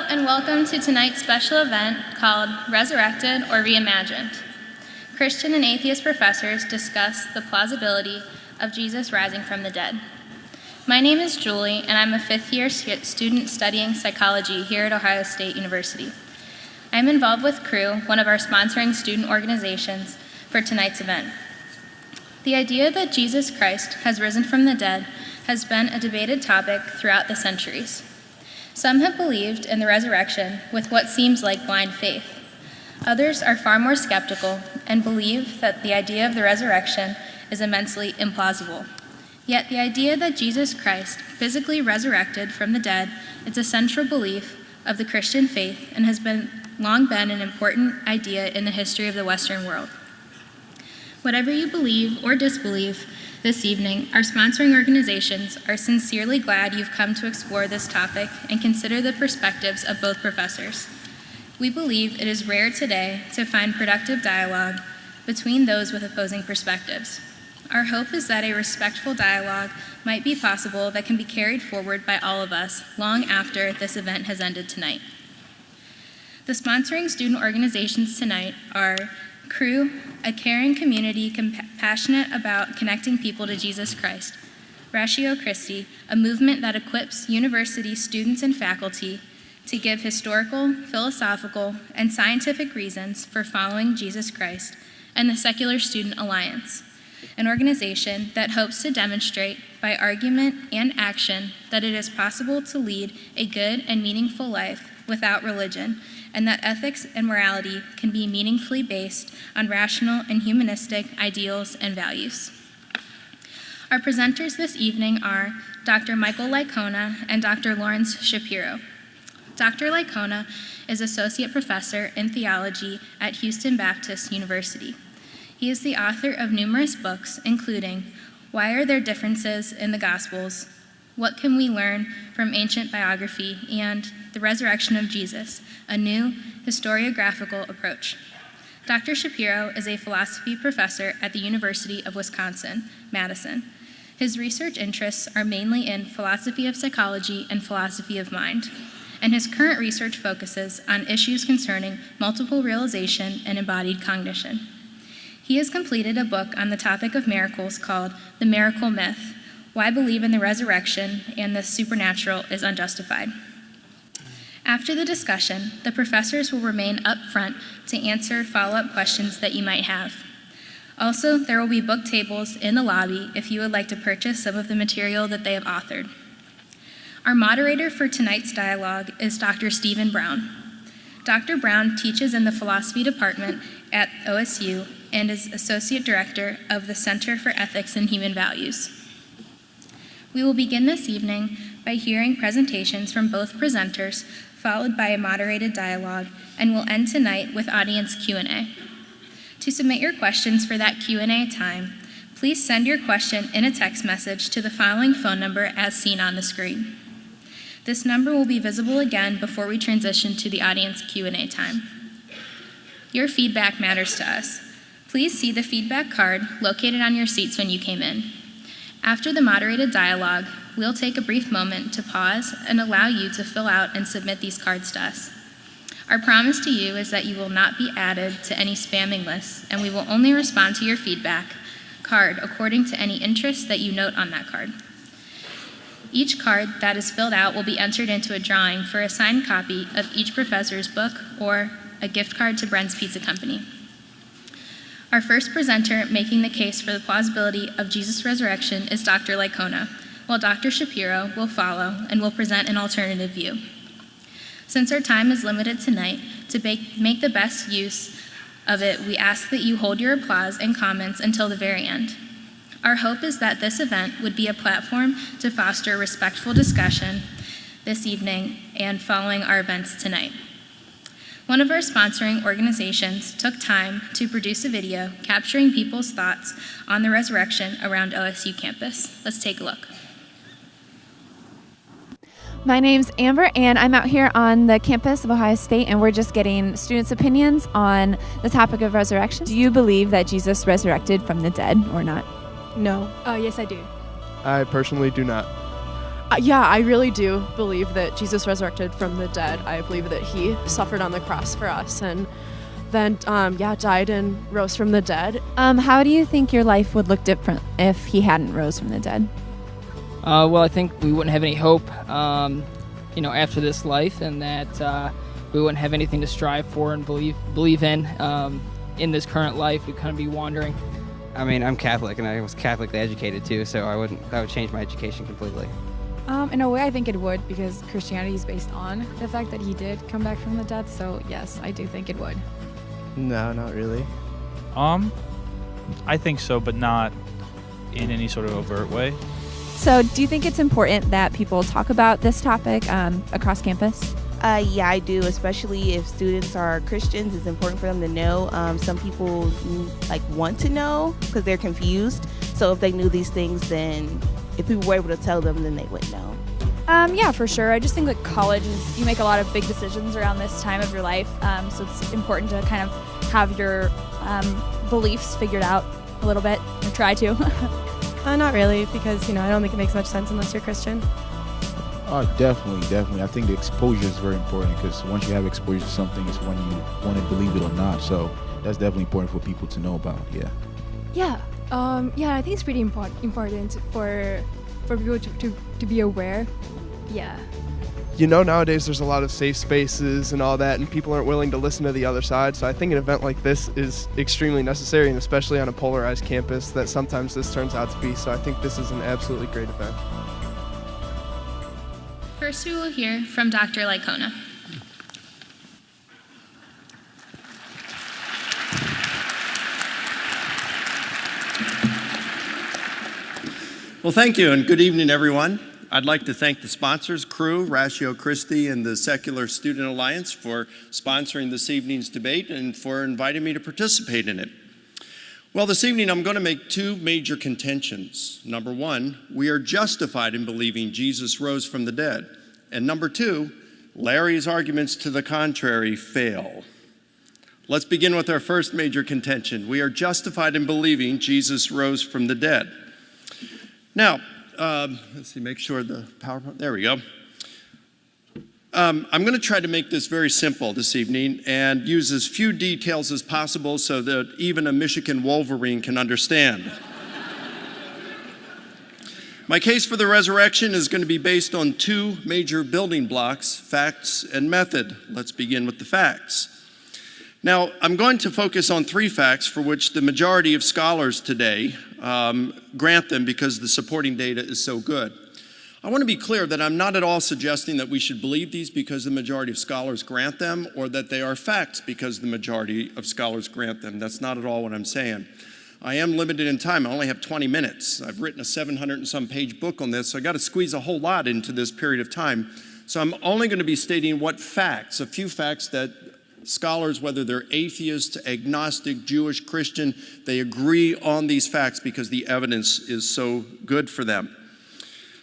and welcome to tonight's special event called Resurrected or Reimagined. Christian and atheist professors discuss the plausibility of Jesus rising from the dead. My name is Julie, and I'm a fifth-year student studying psychology here at Ohio State University. I'm involved with Crew, one of our sponsoring student organizations, for tonight's event. The idea that Jesus Christ has risen from the dead has been a debated topic throughout the centuries. Some have believed in the resurrection with what seems like blind faith. Others are far more skeptical and believe that the idea of the resurrection is immensely implausible. Yet the idea that Jesus Christ physically resurrected from the dead is a central belief of the Christian faith and has long been an important idea in the history of the Western world. Whatever you believe or disbelieve, this evening, our sponsoring organizations are sincerely glad you've come to explore this topic and consider the perspectives of both professors. We believe it is rare today to find productive dialogue between those with opposing perspectives. Our hope is that a respectful dialogue might be possible that can be carried forward by all of us long after this event has ended tonight. The sponsoring student organizations tonight are Crew, a caring community passionate about connecting people to Jesus Christ. Ratio Christi, a movement that equips university students and faculty to give historical, philosophical, and scientific reasons for following Jesus Christ. And the Secular Student Alliance, an organization that hopes to demonstrate by argument and action that it is possible to lead a good and meaningful life without religion, and that ethics and morality can be meaningfully based on rational and humanistic ideals and values. Our presenters this evening are Dr. Michael Licona and Dr. Larry Shapiro. Dr. Licona is Associate Professor in Theology at Houston Baptist University. He is the author of numerous books, including Why Are There Differences in the Gospels?, What Can We Learn from Ancient Biography?, and The Resurrection of Jesus, a New Historiographical Approach. Dr. Shapiro is a philosophy professor at the University of Wisconsin-Madison. His research interests are mainly in philosophy of psychology and philosophy of mind, and his current research focuses on issues concerning multiple realization and embodied cognition. He has completed a book on the topic of miracles called The Miracle Myth: Why Believe in the Resurrection and the Supernatural is Unjustified. After the discussion, the professors will remain up front to answer follow-up questions that you might have. Also, there will be book tables in the lobby if you would like to purchase some of the material that they have authored. Our moderator for tonight's dialogue is Dr. Stephen Brown. Dr. Brown teaches in the philosophy department at OSU and is Associate Director of the Center for Ethics and Human Values. We will begin this evening by hearing presentations from both presenters, followed by a moderated dialogue, and we'll end tonight with audience Q&A. To submit your questions for that Q&A time, please send your question in a text message to the following phone number as seen on the screen. This number will be visible again before we transition to the audience Q&A time. Your feedback matters to us. Please see the feedback card located on your seats when you came in. After the moderated dialogue, we'll take a brief moment to pause and allow you to fill out and submit these cards to us. Our promise to you is that you will not be added to any spamming lists, and we will only respond to your feedback card according to any interest that you note on that card. Each card that is filled out will be entered into a drawing for a signed copy of each professor's book or a gift card to Bren's Pizza Company. Our first presenter making the case for the plausibility of Jesus' resurrection is Dr. Licona, while Dr. Shapiro will follow and will present an alternative view. Since our time is limited tonight, to make the best use of it, we ask that you hold your applause and comments until the very end. Our hope is that this event would be a platform to foster respectful discussion this evening and following our events tonight. One of our sponsoring organizations took time to produce a video capturing people's thoughts on the resurrection around OSU campus. Let's take a look. My name's Amber, and I'm out here on the campus of Ohio State, and we're just getting students' opinions on the topic of resurrection. Do you believe that Jesus resurrected from the dead or not? No. Yes, I do. I personally do not. Yeah, I really do believe that Jesus resurrected from the dead. I believe that he suffered on the cross for us and then, died and rose from the dead. How do you think your life would look different if he hadn't rose from the dead? Well, I think we wouldn't have any hope, after this life, and that we wouldn't have anything to strive for and believe in this current life. We'd kind of be wandering. I mean, I'm Catholic, and I was Catholically educated too, so that would change my education completely. In a way, I think it would, because Christianity is based on the fact that he did come back from the dead. So yes, I do think it would. No, not really. I think so, but not in any sort of overt way. So do you think it's important that people talk about this topic across campus? Yeah, I do, especially if students are Christians. It's important for them to know. Some people want to know because they're confused. So if they knew these things, then if people were able to tell them, then they would know. Yeah, for sure. I just think that college you make a lot of big decisions around this time of your life. So it's important to kind of have your beliefs figured out a little bit, or try to. Not really, because, I don't think it makes much sense unless you're Christian. Definitely. I think the exposure is very important, because once you have exposure to something, it's when you want to believe it or not. So that's definitely important for people to know about, yeah. Yeah, I think it's pretty important for people to be aware. Yeah. Nowadays there's a lot of safe spaces and all that, and people aren't willing to listen to the other side. So I think an event like this is extremely necessary, and especially on a polarized campus that sometimes this turns out to be. So I think this is an absolutely great event. First, we will hear from Dr. Licona. Well, thank you, and good evening, everyone. I'd like to thank the sponsors, Crew, Ratio Christi, and the Secular Student Alliance for sponsoring this evening's debate and for inviting me to participate in it. Well, this evening I'm going to make two major contentions. Number one, we are justified in believing Jesus rose from the dead. And number two, Larry's arguments to the contrary fail. Let's begin with our first major contention. We are justified in believing Jesus rose from the dead. Now, let's see, make sure the PowerPoint, there we go. I'm going to try to make this very simple this evening and use as few details as possible so that even a Michigan Wolverine can understand. My case for the resurrection is going to be based on two major building blocks, facts and method. Let's begin with the facts. Now, I'm going to focus on three facts for which the majority of scholars today grant them because the supporting data is so good. I want to be clear that I'm not at all suggesting that we should believe these because the majority of scholars grant them, or that they are facts because the majority of scholars grant them. That's not at all what I'm saying. I am limited in time. I only have 20 minutes. I've written a 700 and some page book on this, so I got to squeeze a whole lot into this period of time. So I'm only going to be stating what facts, a few facts that scholars, whether they're atheist, agnostic, Jewish, Christian, they agree on these facts because the evidence is so good for them.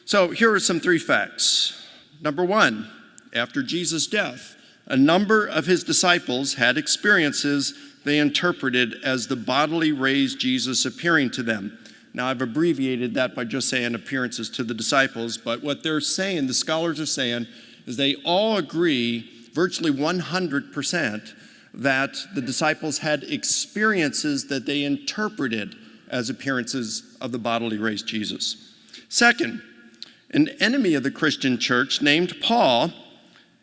So here are some three facts. Number one, after Jesus' death, a number of his disciples had experiences they interpreted as the bodily raised Jesus appearing to them. Now, I've abbreviated that by just saying appearances to the disciples, but what they're saying, the scholars are saying, is they all agree, virtually 100%, that the disciples had experiences that they interpreted as appearances of the bodily raised Jesus. Second, an enemy of the Christian church named Paul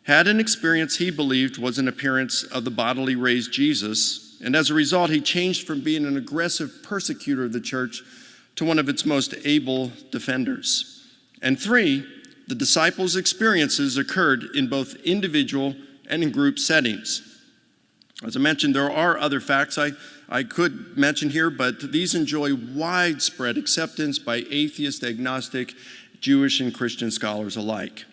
had an experience he believed was an appearance of the bodily raised Jesus, and as a result, he changed from being an aggressive persecutor of the church to one of its most able defenders. And three, the disciples' experiences occurred in both individual and in group settings. As I mentioned, there are other facts I could mention here, but these enjoy widespread acceptance by atheist, agnostic, Jewish, and Christian scholars alike.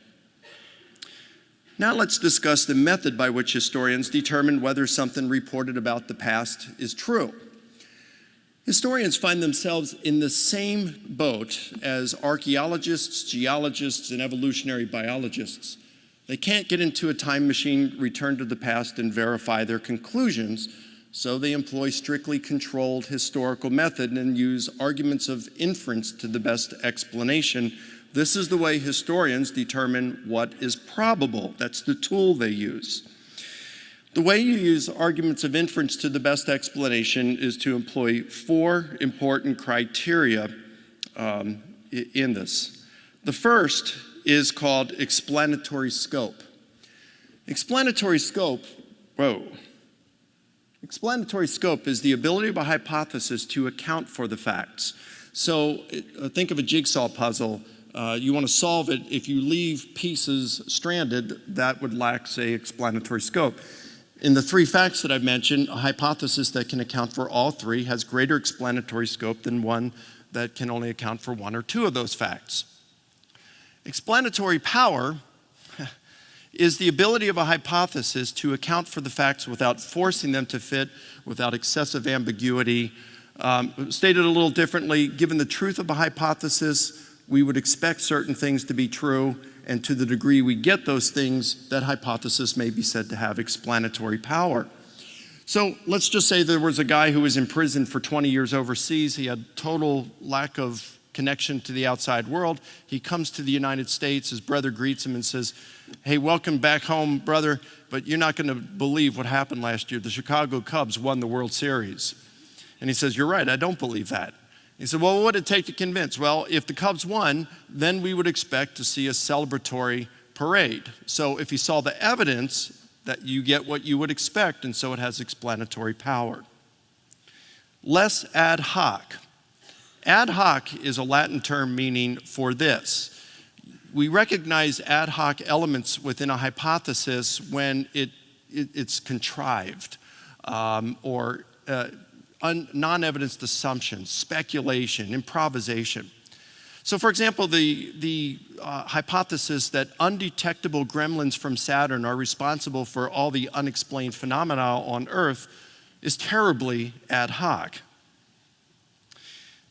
Now let's discuss the method by which historians determine whether something reported about the past is true. Historians find themselves in the same boat as archaeologists, geologists, and evolutionary biologists. They can't get into a time machine, return to the past, and verify their conclusions, so they employ strictly controlled historical method and use arguments of inference to the best explanation This is the way historians determine what is probable. That's the tool they use. The way you use arguments of inference to the best explanation is to employ 4 important criteria in this. The first is called explanatory scope. Explanatory scope is the ability of a hypothesis to account for the facts. So think of a jigsaw puzzle. You want to solve it. If you leave pieces stranded, that would lack, say, explanatory scope. In the 3 facts that I've mentioned, a hypothesis that can account for all 3 has greater explanatory scope than one that can only account for 1 or 2 of those facts. Explanatory power is the ability of a hypothesis to account for the facts without forcing them to fit, without excessive ambiguity. Stated a little differently, given the truth of a hypothesis, we would expect certain things to be true, and to the degree we get those things, that hypothesis may be said to have explanatory power. So let's just say there was a guy who was in prison for 20 years overseas. He had total lack of connection to the outside world. He comes to the United States. His brother greets him and says, "Hey, welcome back home, brother, but you're not going to believe what happened last year. The Chicago Cubs won the World Series." And he says, "You're right, I don't believe that." He said, "Well, what would it take to convince?" "Well, if the Cubs won, then we would expect to see a celebratory parade. So if you saw the evidence, that you get what you would expect, and so it has explanatory power." Less ad hoc. Ad hoc is a Latin term meaning for this. We recognize ad hoc elements within a hypothesis when it's contrived or non-evidenced assumptions, speculation, improvisation. So for example, the hypothesis that undetectable gremlins from Saturn are responsible for all the unexplained phenomena on Earth is terribly ad hoc.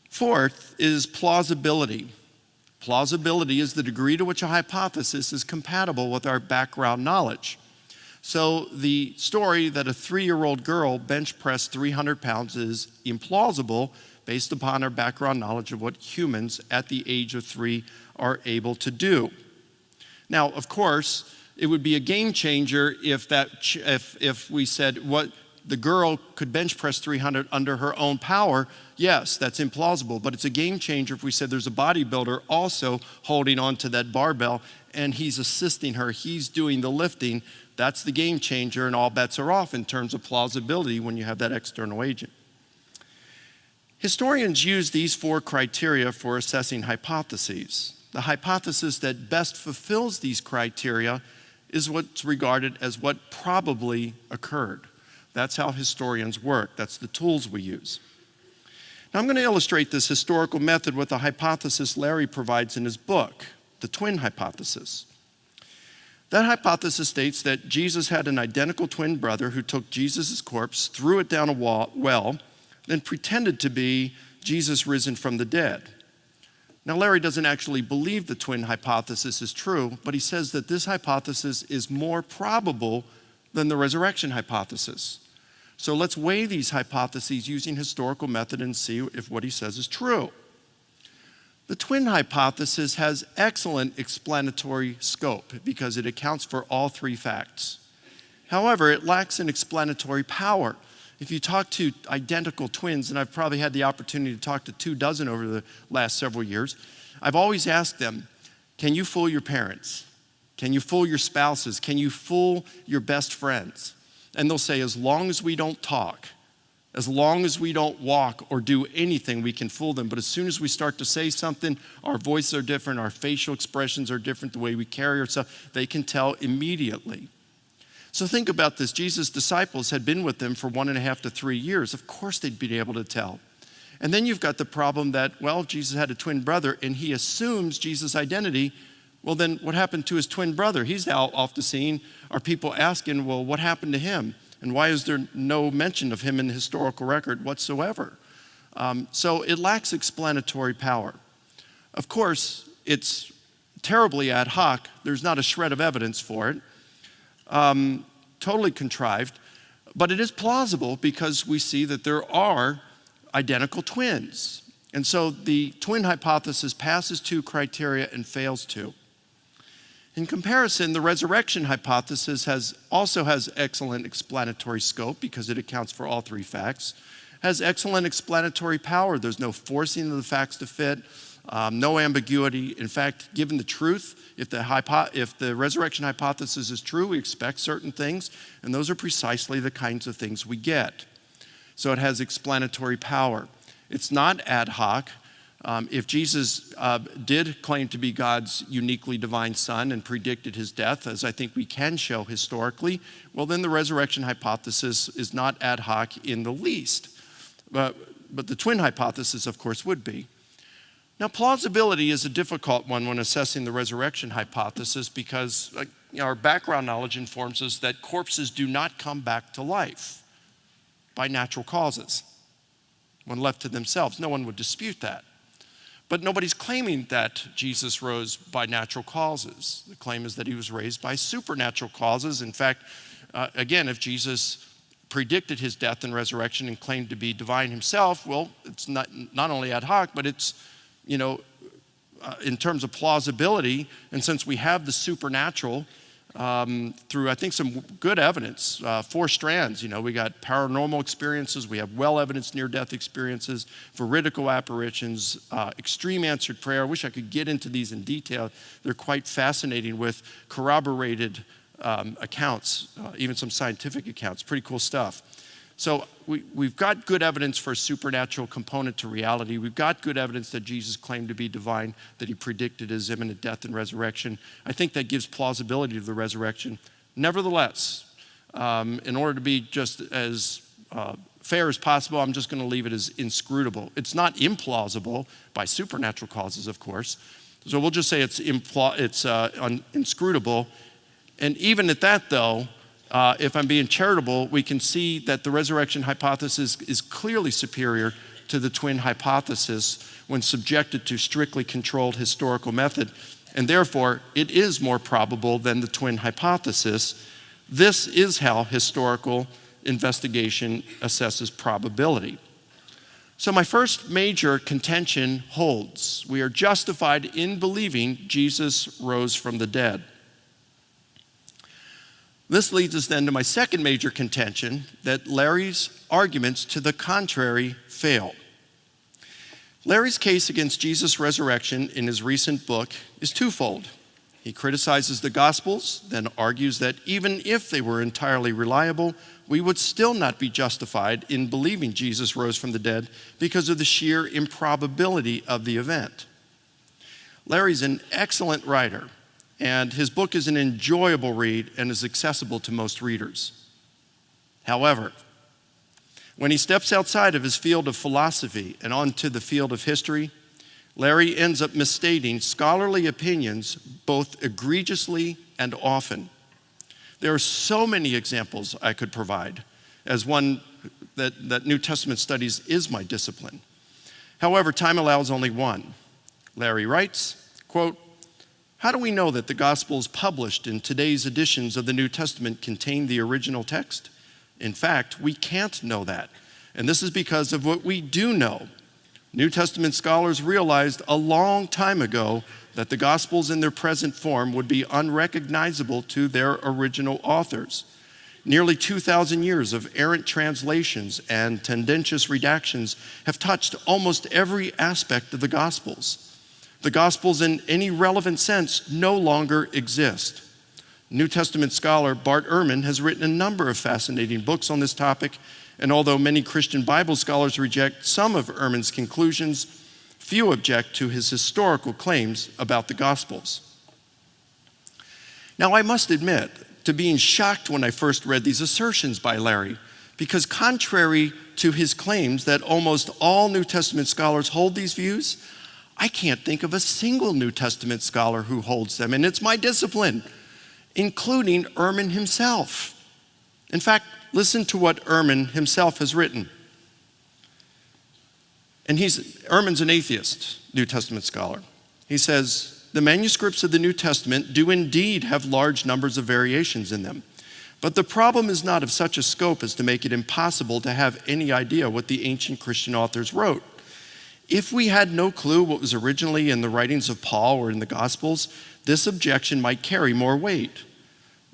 Fourth is plausibility. Plausibility is the degree to which a hypothesis is compatible with our background knowledge. So the story that a 3-year-old girl bench pressed 300 pounds is implausible based upon our background knowledge of what humans at the age of 3 are able to do. Now, of course, it would be a game changer if we said what the girl could bench press 300 under her own power. Yes, that's implausible, but it's a game changer if we said there's a bodybuilder also holding on to that barbell and he's assisting her, he's doing the lifting. That's the game changer, and all bets are off in terms of plausibility when you have that external agent. Historians use these 4 criteria for assessing hypotheses. The hypothesis that best fulfills these criteria is what's regarded as what probably occurred. That's how historians work. That's the tools we use. Now I'm going to illustrate this historical method with a hypothesis Larry provides in his book, the twin hypothesis. That hypothesis states that Jesus had an identical twin brother who took Jesus' corpse, threw it down a well, then pretended to be Jesus risen from the dead. Now, Larry doesn't actually believe the twin hypothesis is true, but he says that this hypothesis is more probable than the resurrection hypothesis. So let's weigh these hypotheses using historical method and see if what he says is true. The twin hypothesis has excellent explanatory scope because it accounts for all 3 facts. However, it lacks in explanatory power. If you talk to identical twins, and I've probably had the opportunity to talk to 24 over the last several years, I've always asked them, can you fool your parents? Can you fool your spouses? Can you fool your best friends? And they'll say, as long as we don't talk, as long as we don't walk or do anything, we can fool them. But as soon as we start to say something, our voices are different, our facial expressions are different, the way we carry ourselves, they can tell immediately. So think about this. Jesus' disciples had been with them for 1.5 to 3 years. Of course they'd be able to tell. And then you've got the problem that, well, Jesus had a twin brother and he assumes Jesus' identity. Well, then what happened to his twin brother? He's now off the scene. Are people asking, well, what happened to him? And why is there no mention of him in the historical record whatsoever? So it lacks explanatory power. Of course, it's terribly ad hoc. There's not a shred of evidence for it. Totally contrived. But it is plausible because we see that there are identical twins. And so the twin hypothesis passes 2 criteria and fails 2. In comparison, the resurrection hypothesis also has excellent explanatory scope because it accounts for all 3 facts, has excellent explanatory power. There's no forcing of the facts to fit, no ambiguity. In fact, given the truth, if the resurrection hypothesis is true, we expect certain things, and those are precisely the kinds of things we get. So it has explanatory power. It's not ad hoc. If Jesus did claim to be God's uniquely divine son and predicted his death, as I think we can show historically, well, then the resurrection hypothesis is not ad hoc in the least. But the twin hypothesis, of course, would be. Now, plausibility is a difficult one when assessing the resurrection hypothesis because our background knowledge informs us that corpses do not come back to life by natural causes. When left to themselves, no one would dispute that. But nobody's claiming that Jesus rose by natural causes. The claim is that he was raised by supernatural causes. In fact, again, if Jesus predicted his death and resurrection and claimed to be divine himself, well, it's not only ad hoc, but it's, in terms of plausibility, and since we have the supernatural through, I think, some good evidence, 4 strands. We got paranormal experiences, we have well-evidenced near-death experiences, veridical apparitions, extreme answered prayer. I wish I could get into these in detail. They're quite fascinating with corroborated accounts, even some scientific accounts. Pretty cool stuff. So we've got good evidence for a supernatural component to reality. We've got good evidence that Jesus claimed to be divine, that he predicted his imminent death and resurrection. I think that gives plausibility to the resurrection. Nevertheless, in order to be just as fair as possible, I'm just going to leave it as inscrutable. It's not implausible by supernatural causes, of course. So we'll just say it's inscrutable. And even at that, though, if I'm being charitable, we can see that the resurrection hypothesis is clearly superior to the twin hypothesis when subjected to strictly controlled historical method, and therefore it is more probable than the twin hypothesis. This is how historical investigation assesses probability. So my first major contention holds. We are justified in believing Jesus rose from the dead. This leads us then to my second major contention, that Larry's arguments to the contrary fail. Larry's case against Jesus' resurrection in his recent book is twofold. He criticizes the Gospels, then argues that even if they were entirely reliable, we would still not be justified in believing Jesus rose from the dead because of the sheer improbability of the event. Larry's an excellent writer, and his book is an enjoyable read and is accessible to most readers. However, when he steps outside of his field of philosophy and onto the field of history, Larry ends up misstating scholarly opinions both egregiously and often. There are so many examples I could provide, as one that New Testament studies is my discipline. However, time allows only one. Larry writes, quote, "How do we know that the Gospels published in today's editions of the New Testament contain the original text? In fact, we can't know that, and this is because of what we do know. New Testament scholars realized a long time ago that the Gospels in their present form would be unrecognizable to their original authors. Nearly 2,000 years of errant translations and tendentious redactions have touched almost every aspect of the Gospels. The Gospels in any relevant sense no longer exist. New Testament scholar Bart Ehrman has written a number of fascinating books on this topic, and although many Christian Bible scholars reject some of Ehrman's conclusions, few object to his historical claims about the Gospels." Now, I must admit to being shocked when I first read these assertions by Larry, because contrary to his claims that almost all New Testament scholars hold these views, I can't think of a single New Testament scholar who holds them, and it's my discipline, including Ehrman himself. In fact, listen to what Ehrman himself has written. And Ehrman's an atheist, New Testament scholar. He says, "The manuscripts of the New Testament do indeed have large numbers of variations in them, but the problem is not of such a scope as to make it impossible to have any idea what the ancient Christian authors wrote. If we had no clue what was originally in the writings of Paul or in the Gospels, this objection might carry more weight.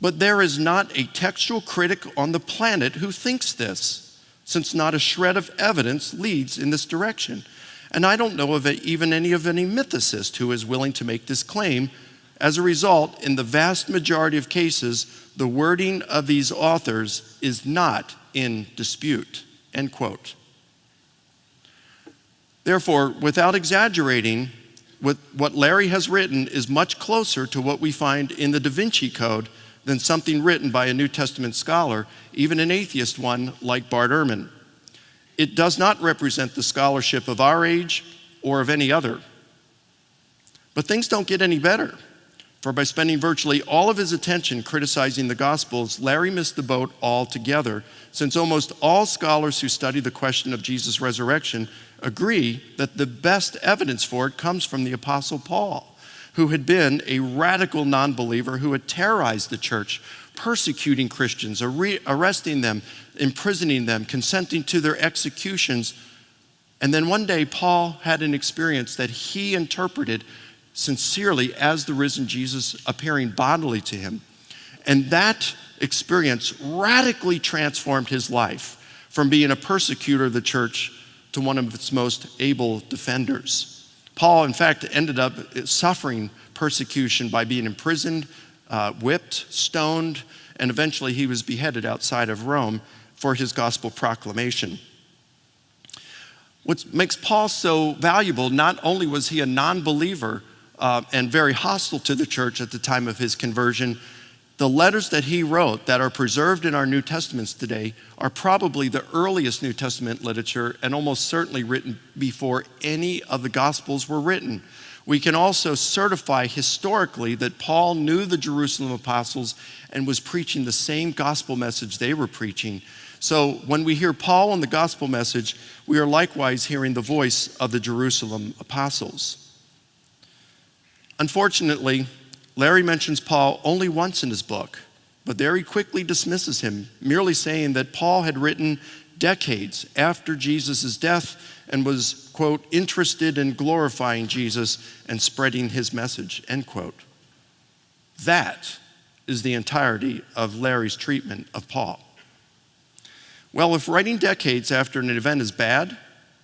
But there is not a textual critic on the planet who thinks this, since not a shred of evidence leads in this direction. And I don't know of even any mythicist who is willing to make this claim. As a result, in the vast majority of cases, the wording of these authors is not in dispute, end quote. Therefore, without exaggerating, what Larry has written is much closer to what we find in the Da Vinci Code than something written by a New Testament scholar, even an atheist one like Bart Ehrman. It does not represent the scholarship of our age or of any other. But things don't get any better. For by spending virtually all of his attention criticizing the Gospels, Larry missed the boat altogether, since almost all scholars who study the question of Jesus' resurrection agree that the best evidence for it comes from the Apostle Paul, who had been a radical non-believer who had terrorized the church, persecuting Christians, arresting them, imprisoning them, consenting to their executions. And then one day, Paul had an experience that he interpreted sincerely as the risen Jesus appearing bodily to him. And that experience radically transformed his life from being a persecutor of the church to one of its most able defenders. Paul, in fact, ended up suffering persecution by being imprisoned, whipped, stoned, and eventually he was beheaded outside of Rome for his gospel proclamation. What makes Paul so valuable, not only was he a non-believer and very hostile to the church at the time of his conversion, the letters that he wrote that are preserved in our New Testaments today are probably the earliest New Testament literature and almost certainly written before any of the Gospels were written. We can also certify historically that Paul knew the Jerusalem apostles and was preaching the same gospel message they were preaching. So when we hear Paul in the gospel message, we are likewise hearing the voice of the Jerusalem apostles. Unfortunately, Larry mentions Paul only once in his book, but there he quickly dismisses him, merely saying that Paul had written decades after Jesus' death and was, quote, interested in glorifying Jesus and spreading his message, end quote. That is the entirety of Larry's treatment of Paul. Well, if writing decades after an event is bad,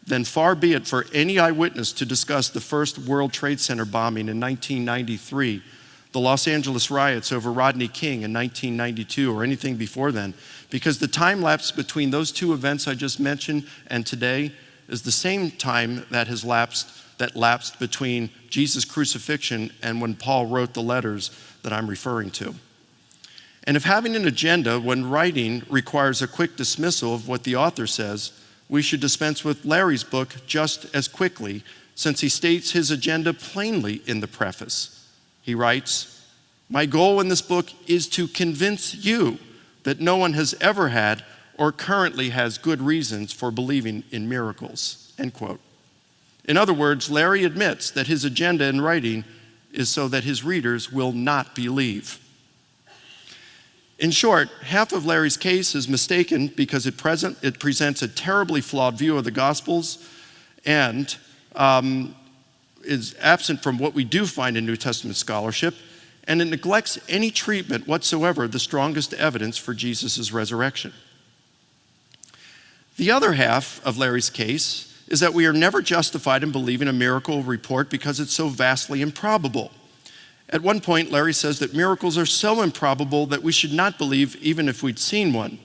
then far be it for any eyewitness to discuss the first World Trade Center bombing in 1993, the Los Angeles riots over Rodney King in 1992, or anything before then, because the time lapse between those two events I just mentioned and today is the same time that lapsed between Jesus' crucifixion and when Paul wrote the letters that I'm referring to. And if having an agenda when writing requires a quick dismissal of what the author says, we should dispense with Larry's book just as quickly, since he states his agenda plainly in the preface. He writes, "My goal in this book is to convince you that no one has ever had or currently has good reasons for believing in miracles," end quote. In other words, Larry admits that his agenda in writing is so that his readers will not believe. In short, half of Larry's case is mistaken because it presents a terribly flawed view of the Gospels and is absent from what we do find in New Testament scholarship, and it neglects any treatment whatsoever of the strongest evidence for Jesus' resurrection. The other half of Larry's case is that we are never justified in believing a miracle report because it's so vastly improbable. At one point, Larry says that miracles are so improbable that we should not believe even if we'd seen one.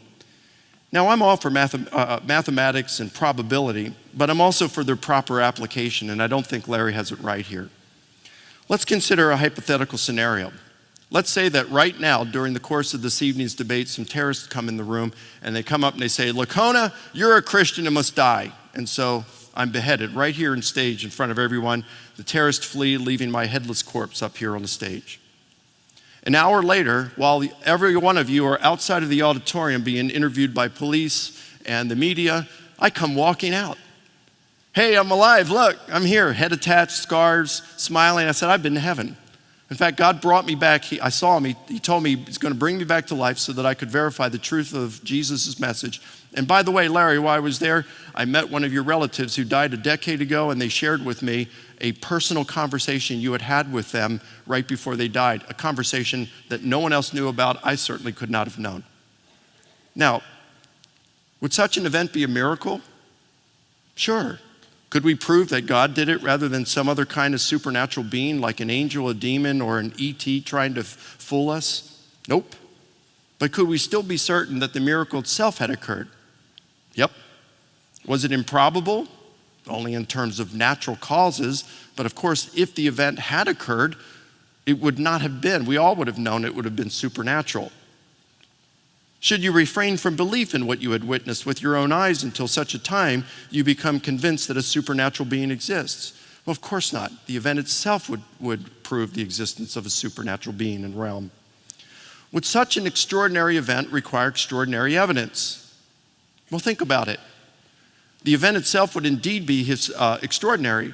Now, I'm all for mathematics and probability, but I'm also for their proper application, and I don't think Larry has it right here. Let's consider a hypothetical scenario. Let's say that right now, during the course of this evening's debate, some terrorists come in the room, and they come up and they say, "Licona, you're a Christian and must die." And so I'm beheaded right here on stage in front of everyone. The terrorists flee, leaving my headless corpse up here on the stage. An hour later, while every one of you are outside of the auditorium being interviewed by police and the media, I come walking out. "Hey, I'm alive, look, I'm here, head attached, scars, smiling." I said, "I've been to heaven." In fact, God brought me back. I saw him. He told me he's going to bring me back to life so that I could verify the truth of Jesus' message. And by the way, Larry, while I was there, I met one of your relatives who died a decade ago, and they shared with me a personal conversation you had had with them right before they died, a conversation that no one else knew about. I certainly could not have known. Now, would such an event be a miracle? Sure. Could we prove that God did it rather than some other kind of supernatural being like an angel, a demon, or an ET trying to fool us? Nope. But could we still be certain that the miracle itself had occurred? Yep. Was it improbable? Only in terms of natural causes. But of course, if the event had occurred, it would not have been. We all would have known it would have been supernatural. Should you refrain from belief in what you had witnessed with your own eyes until such a time you become convinced that a supernatural being exists? Well, of course not. The event itself would prove the existence of a supernatural being and realm. Would such an extraordinary event require extraordinary evidence? Well, think about it. The event itself would indeed be extraordinary,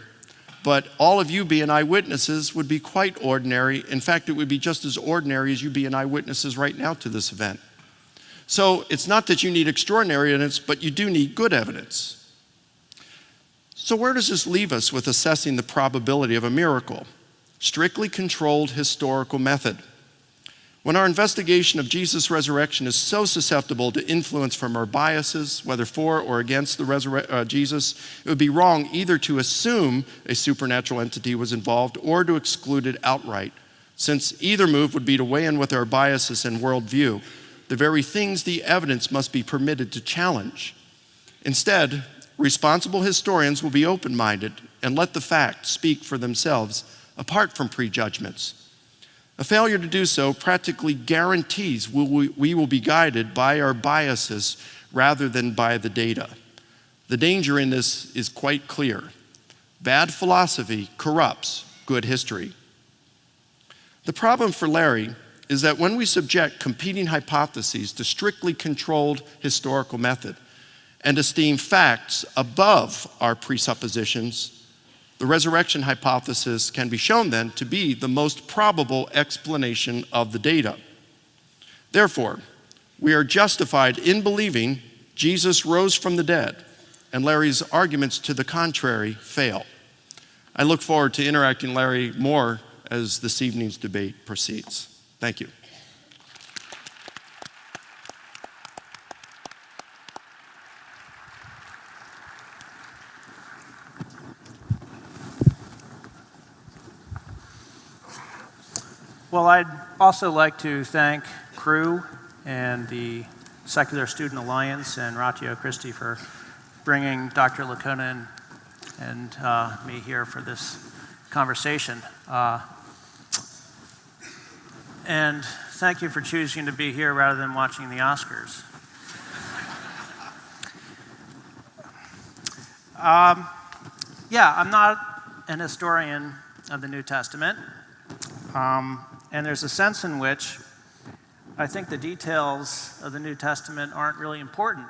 but all of you being eyewitnesses would be quite ordinary. In fact, it would be just as ordinary as you being eyewitnesses right now to this event. So it's not that you need extraordinary evidence, but you do need good evidence. So where does this leave us with assessing the probability of a miracle? Strictly controlled historical method. When our investigation of Jesus' resurrection is so susceptible to influence from our biases, whether for or against Jesus, it would be wrong either to assume a supernatural entity was involved or to exclude it outright, since either move would be to weigh in with our biases and worldview, the very things the evidence must be permitted to challenge. Instead, responsible historians will be open-minded and let the facts speak for themselves, apart from prejudgments. A failure to do so practically guarantees we will be guided by our biases rather than by the data. The danger in this is quite clear. Bad philosophy corrupts good history. The problem for Larry is that when we subject competing hypotheses to strictly controlled historical method and esteem facts above our presuppositions, the resurrection hypothesis can be shown then to be the most probable explanation of the data. Therefore, we are justified in believing Jesus rose from the dead, and Larry's arguments to the contrary fail. I look forward to interacting Larry more as this evening's debate proceeds. Thank you. Well, I'd also like to thank Crew and the Secular Student Alliance and Ratio Christi for bringing Dr. Licona and me here for this conversation. And thank you for choosing to be here rather than watching the Oscars. I'm not an historian of the New Testament. And there's a sense in which I think the details of the New Testament aren't really important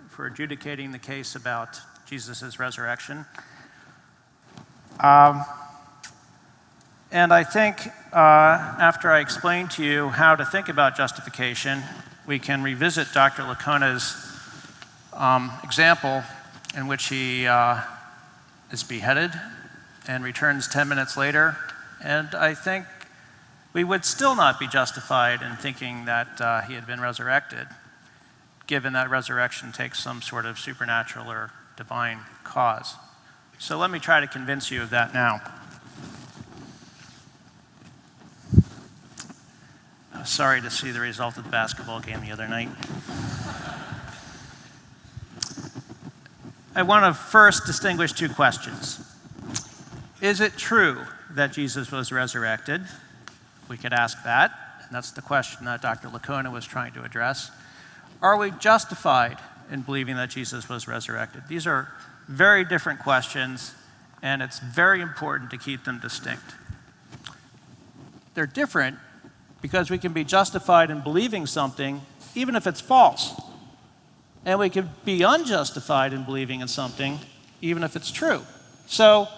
for adjudicating the case about Jesus' resurrection. And I think after I explain to you how to think about justification, we can revisit Dr. Licona's example in which he is beheaded and returns 10 minutes later. And I think we would still not be justified in thinking that he had been resurrected, given that resurrection takes some sort of supernatural or divine cause. So let me try to convince you of that now. Sorry to see the result of the basketball game the other night. I want to first distinguish two questions. Is it true that Jesus was resurrected? We could ask that, and that's the question that Dr. Licona was trying to address. Are we justified in believing that Jesus was resurrected? These are very different questions, and it's very important to keep them distinct. They're different because we can be justified in believing something even if it's false. And we can be unjustified in believing in something even if it's true. So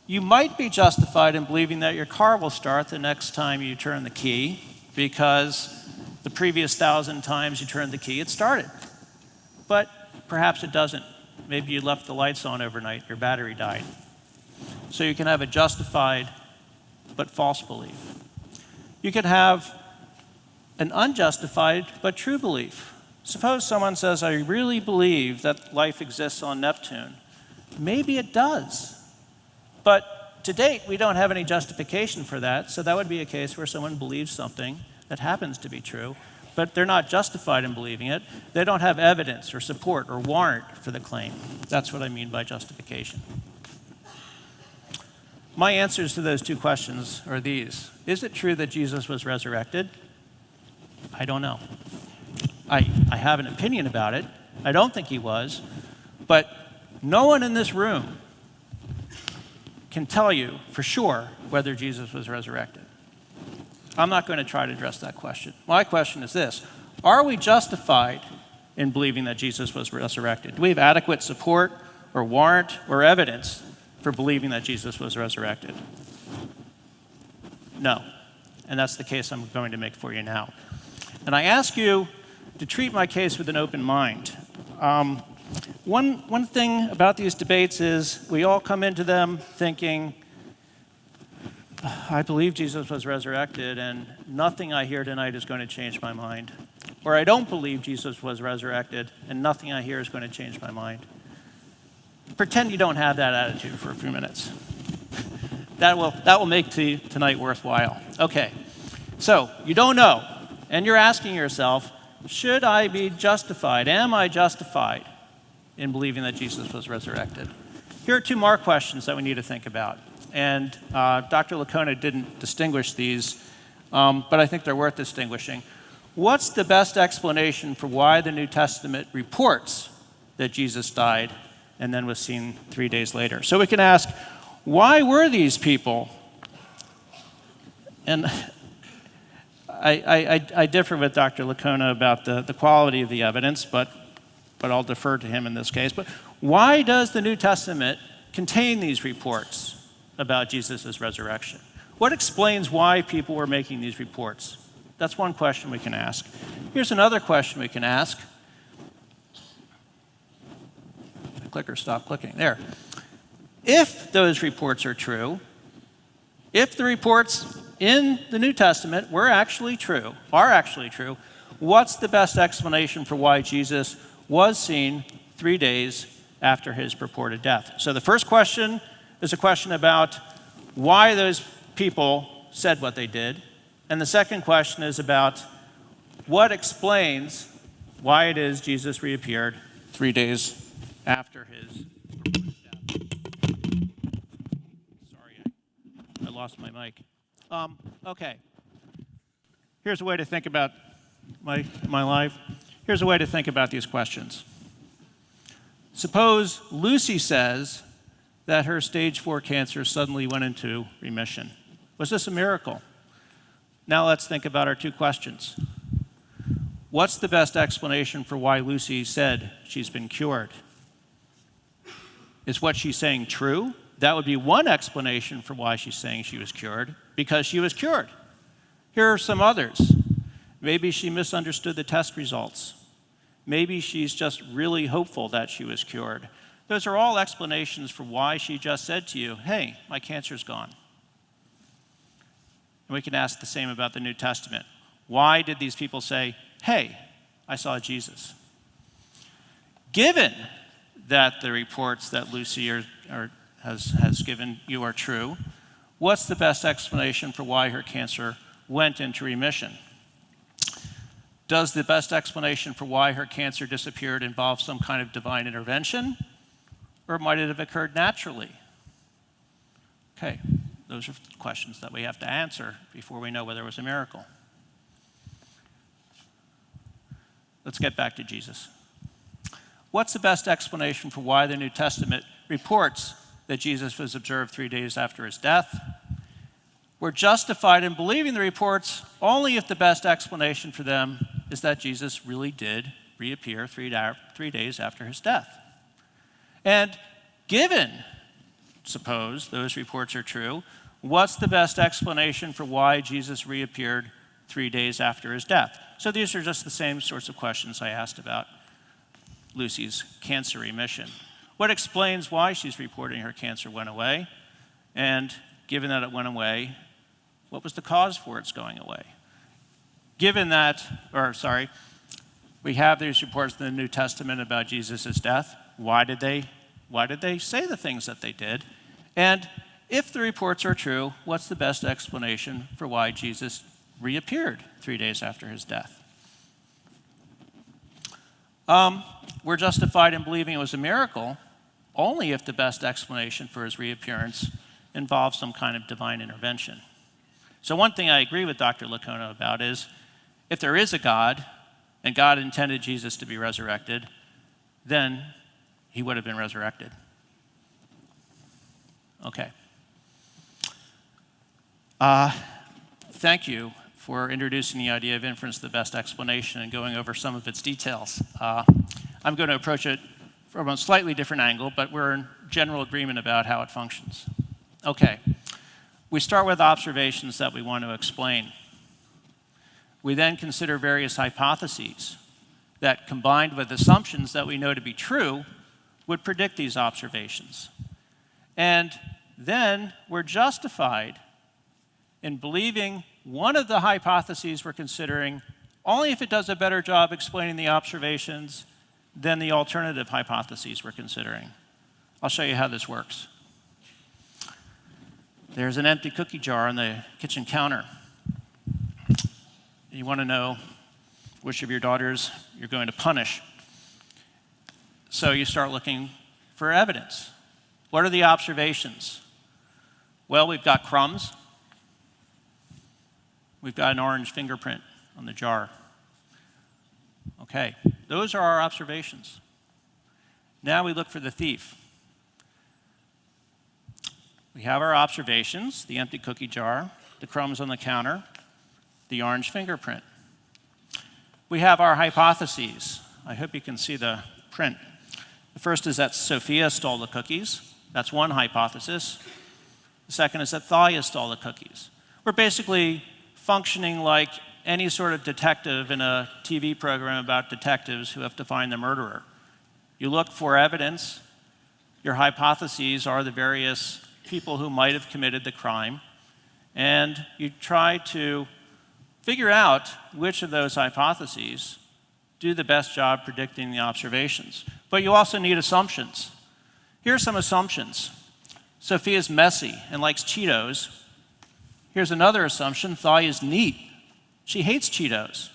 You might be justified in believing that your car will start the next time you turn the key because the previous 1,000 times you turned the key, it started. But perhaps it doesn't. Maybe you left the lights on overnight, your battery died. So you can have a justified but false belief. You could have an unjustified but true belief. Suppose someone says, I really believe that life exists on Neptune. Maybe it does. But to date, we don't have any justification for that, so that would be a case where someone believes something that happens to be true, but they're not justified in believing it. They don't have evidence or support or warrant for the claim. That's what I mean by justification. My answers to those two questions are these. Is it true that Jesus was resurrected? I don't know. I have an opinion about it. I don't think he was, but no one in this room can tell you for sure whether Jesus was resurrected. I'm not going to try to address that question. My question is this: are we justified in believing that Jesus was resurrected? Do we have adequate support or warrant or evidence for believing that Jesus was resurrected? No. And that's the case I'm going to make for you now. And I ask you to treat my case with an open mind. One thing about these debates is we all come into them thinking, I believe Jesus was resurrected, and nothing I hear tonight is going to change my mind. Or I don't believe Jesus was resurrected, and nothing I hear is going to change my mind. Pretend you don't have that attitude for a few minutes. That will make tonight worthwhile. Okay, so you don't know, and you're asking yourself, should I be justified? Am I justified in believing that Jesus was resurrected? Here are two more questions that we need to think about. And Dr. Licona didn't distinguish these, but I think they're worth distinguishing. What's the best explanation for why the New Testament reports that Jesus died and then was seen 3 days later? So we can ask, why were these people? And I differ with Dr. Licona about the quality of the evidence, but I'll defer to him in this case. But why does the New Testament contain these reports about Jesus' resurrection? What explains why people were making these reports? That's one question we can ask. Here's another question we can ask. The clicker stopped clicking. There. If those reports are true, if the reports in the New Testament are actually true, what's the best explanation for why Jesus was seen 3 days after his purported death? So the first question is a question about why those people said what they did. And the second question is about what explains why it is Jesus reappeared 3 days after his purported death. Sorry, I lost my mic. Okay. Here's a way to think about my life. Here's a way to think about these questions. Suppose Lucy says that her stage 4 cancer suddenly went into remission. Was this a miracle? Now let's think about our two questions. What's the best explanation for why Lucy said she's been cured? Is what she's saying true? That would be one explanation for why she's saying she was cured, because she was cured. Here are some others. Maybe she misunderstood the test results. Maybe she's just really hopeful that she was cured. Those are all explanations for why she just said to you, hey, my cancer's gone. And we can ask the same about the New Testament. Why did these people say, hey, I saw Jesus? Given that the reports that Lucy has given you are true, what's the best explanation for why her cancer went into remission? Does the best explanation for why her cancer disappeared involve some kind of divine intervention, or might it have occurred naturally? Okay, those are questions that we have to answer before we know whether it was a miracle. Let's get back to Jesus. What's the best explanation for why the New Testament reports that Jesus was observed 3 days after his death? We're justified in believing the reports only if the best explanation for them is that Jesus really did reappear 3 days after his death. And given suppose those reports are true, what's the best explanation for why Jesus reappeared 3 days after his death? So these are just the same sorts of questions I asked about Lucy's cancer remission. What explains why she's reporting her cancer went away? And given that it went away, what was the cause for its going away? Given that, we have these reports in the New Testament about Jesus' death. Why did they say the things that they did? And if the reports are true, what's the best explanation for why Jesus reappeared 3 days after his death? We're justified in believing it was a miracle only if the best explanation for his reappearance involves some kind of divine intervention. So one thing I agree with Dr. Licona about is, if there is a God, and God intended Jesus to be resurrected, then he would have been resurrected. Okay. Thank you for introducing the idea of inference as the best explanation and going over some of its details. I'm going to approach it from a slightly different angle, but we're in general agreement about how it functions. Okay. We start with observations that we want to explain. We then consider various hypotheses that, combined with assumptions that we know to be true, would predict these observations. And then we're justified in believing one of the hypotheses we're considering only if it does a better job explaining the observations than the alternative hypotheses we're considering. I'll show you how this works. There's an empty cookie jar on the kitchen counter. You want to know which of your daughters you're going to punish. So you start looking for evidence. What are the observations? Well, we've got crumbs. We've got an orange fingerprint on the jar. Okay, those are our observations. Now we look for the thief. We have our observations, the empty cookie jar, the crumbs on the counter, the orange fingerprint. We have our hypotheses. I hope you can see the print. The first is that Sophia stole the cookies. That's one hypothesis. The second is that Thalia stole the cookies. We're basically functioning like any sort of detective in a TV program about detectives who have to find the murderer. You look for evidence. Your hypotheses are the various people who might have committed the crime, and you try to figure out which of those hypotheses do the best job predicting the observations. But you also need assumptions. Here are some assumptions. Sophia's messy and likes Cheetos. Here's another assumption. Thalia's neat. She hates Cheetos.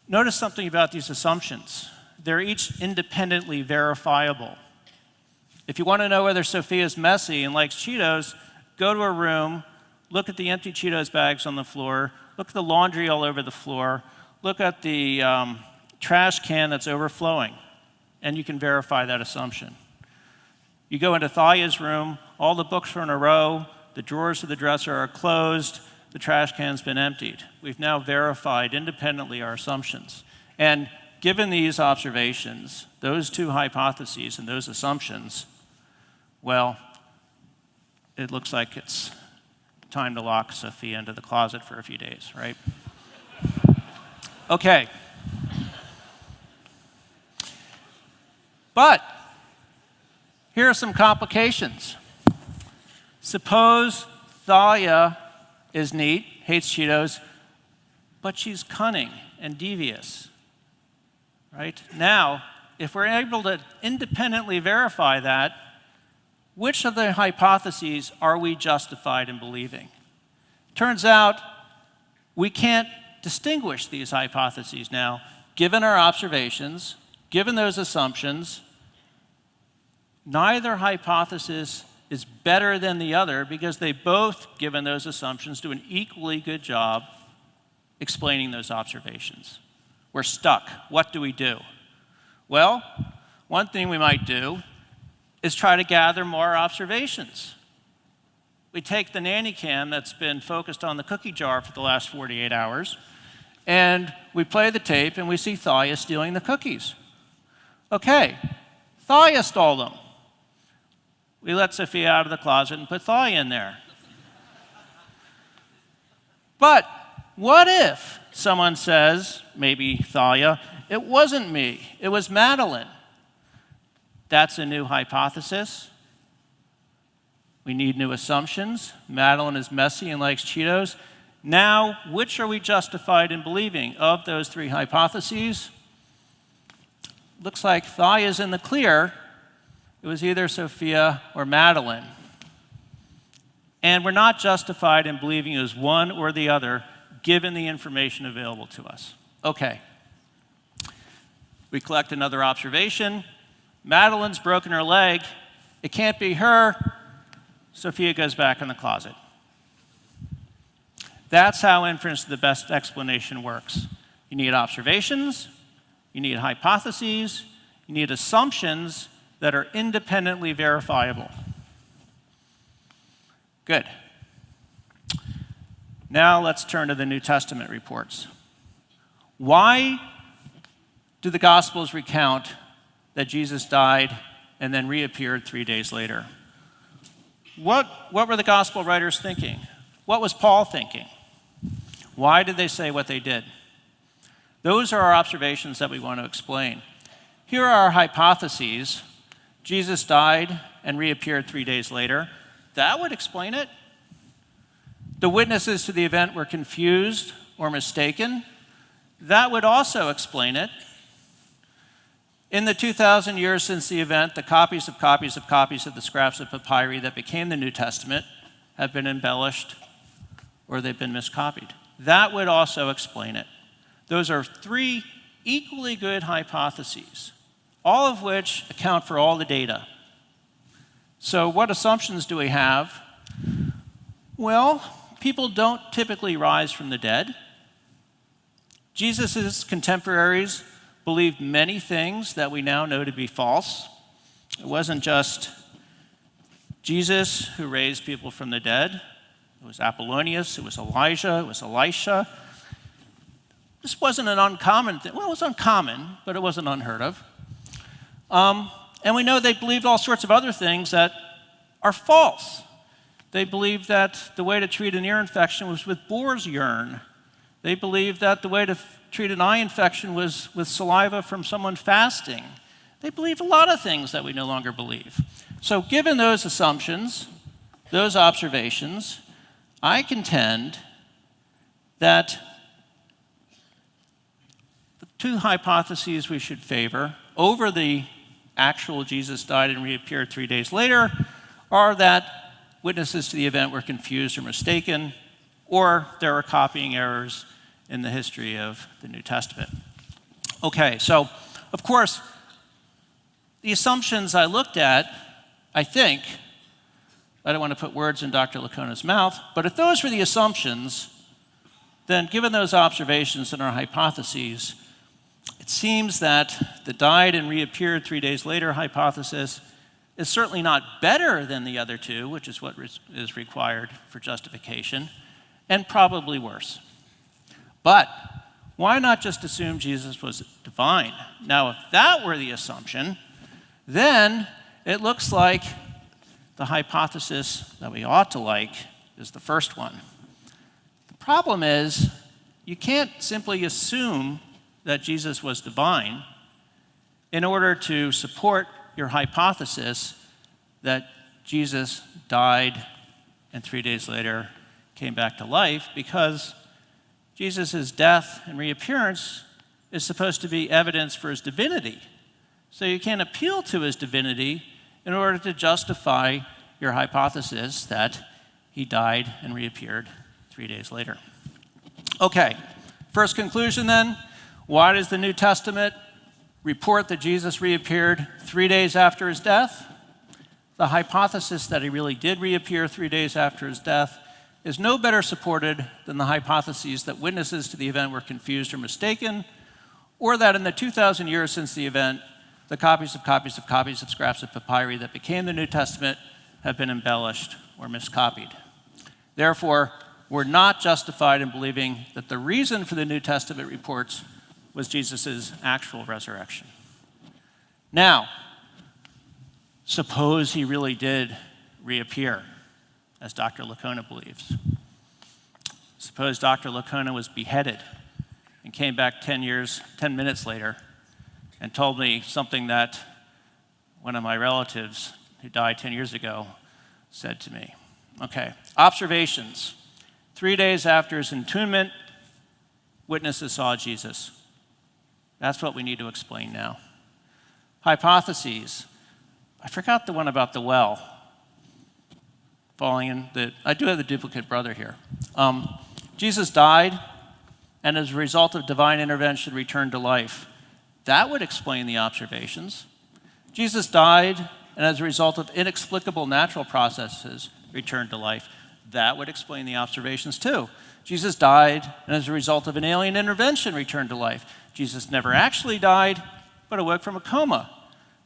Notice something about these assumptions. They're each independently verifiable. If you want to know whether Sophia's messy and likes Cheetos, go to her room, look at the empty Cheetos bags on the floor, look at the laundry all over the floor, look at the trash can that's overflowing, and you can verify that assumption. You go into Thalia's room, all the books are in a row, the drawers of the dresser are closed, the trash can's been emptied. We've now verified independently our assumptions. And given these observations, those two hypotheses and those assumptions, well, it looks like it's time to lock Sophia into the closet for a few days, right? Okay. But here are some complications. Suppose Thalia is neat, hates Cheetos, but she's cunning and devious, right? Now, if we're able to independently verify that, which of the hypotheses are we justified in believing? Turns out we can't distinguish these hypotheses now, given our observations, given those assumptions. Neither hypothesis is better than the other because they both, given those assumptions, do an equally good job explaining those observations. We're stuck. What do we do? Well, one thing we might do is try to gather more observations. We take the nanny cam that's been focused on the cookie jar for the last 48 hours, and we play the tape, and we see Thalia stealing the cookies. Okay, Thalia stole them. We let Sophia out of the closet and put Thalia in there. But what if someone says, maybe Thalia, it wasn't me, it was Madeline? That's a new hypothesis. We need new assumptions. Madeline is messy and likes Cheetos. Now, which are we justified in believing? Of those three hypotheses, looks like Thalia's in the clear. It was either Sophia or Madeline. And we're not justified in believing it was one or the other, given the information available to us. Okay. We collect another observation. Madeline's broken her leg. It can't be her. Sophia goes back in the closet. That's how inference to the best explanation works. You need observations, you need hypotheses, you need assumptions that are independently verifiable. Good. Now let's turn to the New Testament reports. Why do the Gospels recount that Jesus died and then reappeared 3 days later? What were the Gospel writers thinking? What was Paul thinking? Why did they say what they did? Those are our observations that we want to explain. Here are our hypotheses. Jesus died and reappeared 3 days later. That would explain it. The witnesses to the event were confused or mistaken. That would also explain it. In the 2,000 years since the event, the copies of the scraps of papyri that became the New Testament have been embellished or they've been miscopied. That would also explain it. Those are three equally good hypotheses, all of which account for all the data. So what assumptions do we have? Well, people don't typically rise from the dead. Jesus' contemporaries believed many things that we now know to be false. It wasn't just Jesus who raised people from the dead. It was Apollonius, it was Elijah, it was Elisha. This wasn't an uncommon thing. Well, it was uncommon, but it wasn't unheard of. And we know they believed all sorts of other things that are false. They believed that the way to treat an ear infection was with boar's urine. They believed that the way to treat an eye infection was with saliva from someone fasting. They believed a lot of things that we no longer believe. So given those assumptions, those observations, I contend that the two hypotheses we should favor over the actual Jesus died and reappeared 3 days later are that witnesses to the event were confused or mistaken, or there are copying errors in the history of the New Testament. Okay, so of course, the assumptions I looked at, I think, I don't want to put words in Dr. Licona's mouth, but if those were the assumptions, then given those observations and our hypotheses, it seems that the died and reappeared 3 days later hypothesis is certainly not better than the other two, which is what is required for justification, and probably worse. But why not just assume Jesus was divine? Now, if that were the assumption, then it looks like the hypothesis that we ought to like is the first one. The problem is you can't simply assume that Jesus was divine in order to support your hypothesis that Jesus died and 3 days later came back to life, because Jesus' death and reappearance is supposed to be evidence for his divinity. So you can't appeal to his divinity in order to justify your hypothesis that he died and reappeared 3 days later. Okay, first conclusion then, why does the New Testament report that Jesus reappeared 3 days after his death? The hypothesis that he really did reappear 3 days after his death is no better supported than the hypotheses that witnesses to the event were confused or mistaken, or that in the 2,000 years since the event, the copies of scraps of papyri that became the New Testament have been embellished or miscopied. Therefore, we're not justified in believing that the reason for the New Testament reports was Jesus' actual resurrection. Now, suppose he really did reappear, as Dr. Licona believes. Suppose Dr. Licona was beheaded and came back 10 minutes later and told me something that one of my relatives who died 10 years ago said to me. Okay, observations. 3 days after his entombment, witnesses saw Jesus. That's what we need to explain now. Hypotheses. I forgot the one about the well. I do have the duplicate brother here. Jesus died, and as a result of divine intervention, returned to life. That would explain the observations. Jesus died, and as a result of inexplicable natural processes, returned to life. That would explain the observations too. Jesus died, and as a result of an alien intervention, returned to life. Jesus never actually died, but awoke from a coma.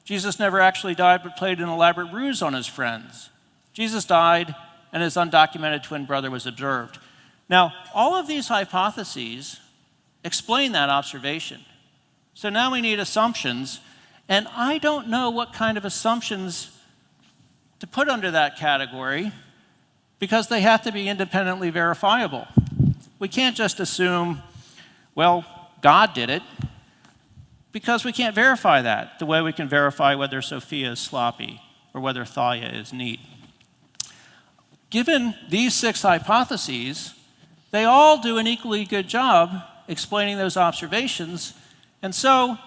Jesus never actually died, but played an elaborate ruse on his friends. Jesus died, and his undocumented twin brother was observed. Now, all of these hypotheses explain that observation. So now we need assumptions, and I don't know what kind of assumptions to put under that category because they have to be independently verifiable. We can't just assume, well, God did it, because we can't verify that the way we can verify whether Sophia is sloppy or whether Thalia is neat. Given these 6 hypotheses, they all do an equally good job explaining those observations, and so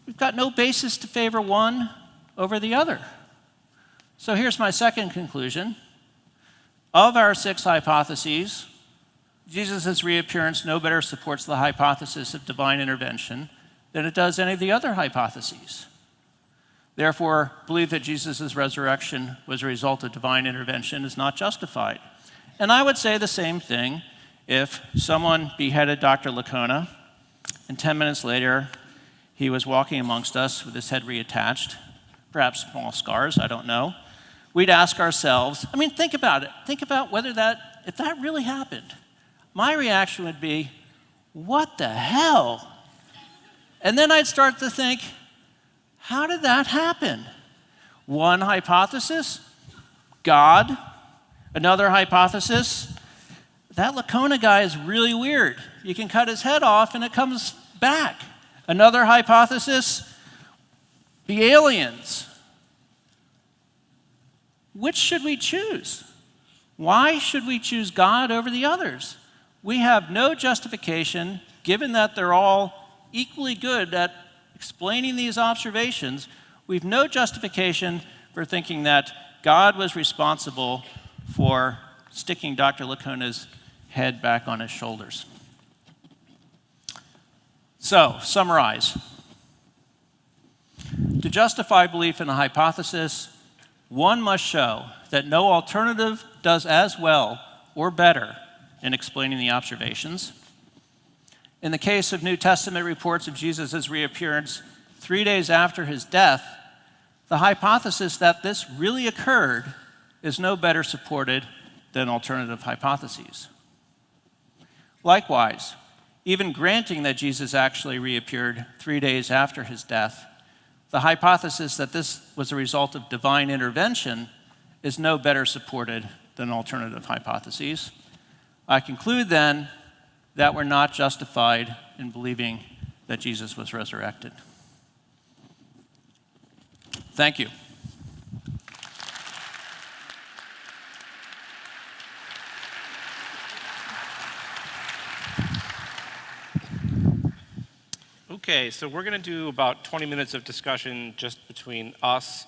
we've got no basis to favor one over the other. So here's my second conclusion. Of our 6 hypotheses, Jesus' reappearance no better supports the hypothesis of divine intervention than it does any of the other hypotheses. Therefore, belief that Jesus' resurrection was a result of divine intervention is not justified. And I would say the same thing if someone beheaded Dr. Licona, and 10 minutes later, he was walking amongst us with his head reattached, perhaps small scars, I don't know. We'd ask ourselves, think about it. Think about if that really happened. My reaction would be, what the hell? And then I'd start to think, how did that happen? One hypothesis, God. Another hypothesis, that Licona guy is really weird. You can cut his head off and it comes back. Another hypothesis, the aliens. Which should we choose? Why should we choose God over the others? We have no justification, given that they're all equally good at explaining these observations, we've no justification for thinking that God was responsible for sticking Dr. Licona's head back on his shoulders. So, summarize. To justify belief in a hypothesis, one must show that no alternative does as well or better in explaining the observations. In the case of New Testament reports of Jesus' reappearance 3 days after his death, the hypothesis that this really occurred is no better supported than alternative hypotheses. Likewise, even granting that Jesus actually reappeared 3 days after his death, the hypothesis that this was a result of divine intervention is no better supported than alternative hypotheses. I conclude then that we're not justified in believing that Jesus was resurrected. Thank you. Okay, so we're going to do about 20 minutes of discussion just between us,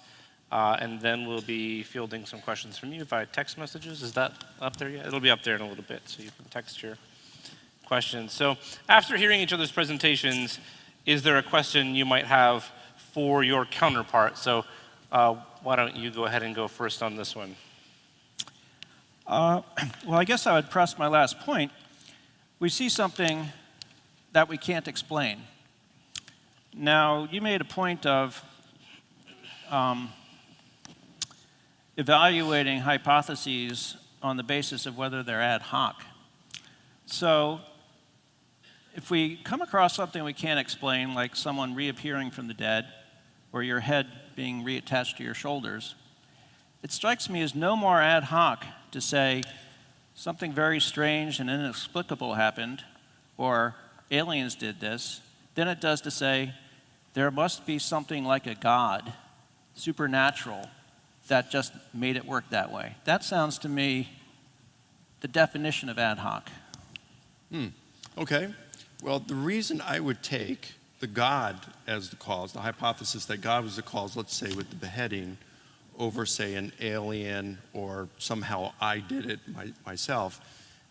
and then we'll be fielding some questions from you via text messages. Is that up there yet? It'll be up there in a little bit, so you can text your questions. So after hearing each other's presentations, is there a question you might have for your counterpart? So why don't you go ahead and go first on this one? Well, I guess I would press my last point. We see something that we can't explain. Now, you made a point of evaluating hypotheses on the basis of whether they're ad hoc. So, if we come across something we can't explain, like someone reappearing from the dead, or your head being reattached to your shoulders, it strikes me as no more ad hoc to say something very strange and inexplicable happened, or aliens did this, than it does to say there must be something like a God, supernatural, that just made it work that way. That sounds to me the definition of ad hoc. Okay. Well, the reason I would take the God as the cause, the hypothesis that God was the cause, let's say with the beheading, over, say, an alien or somehow I did it myself,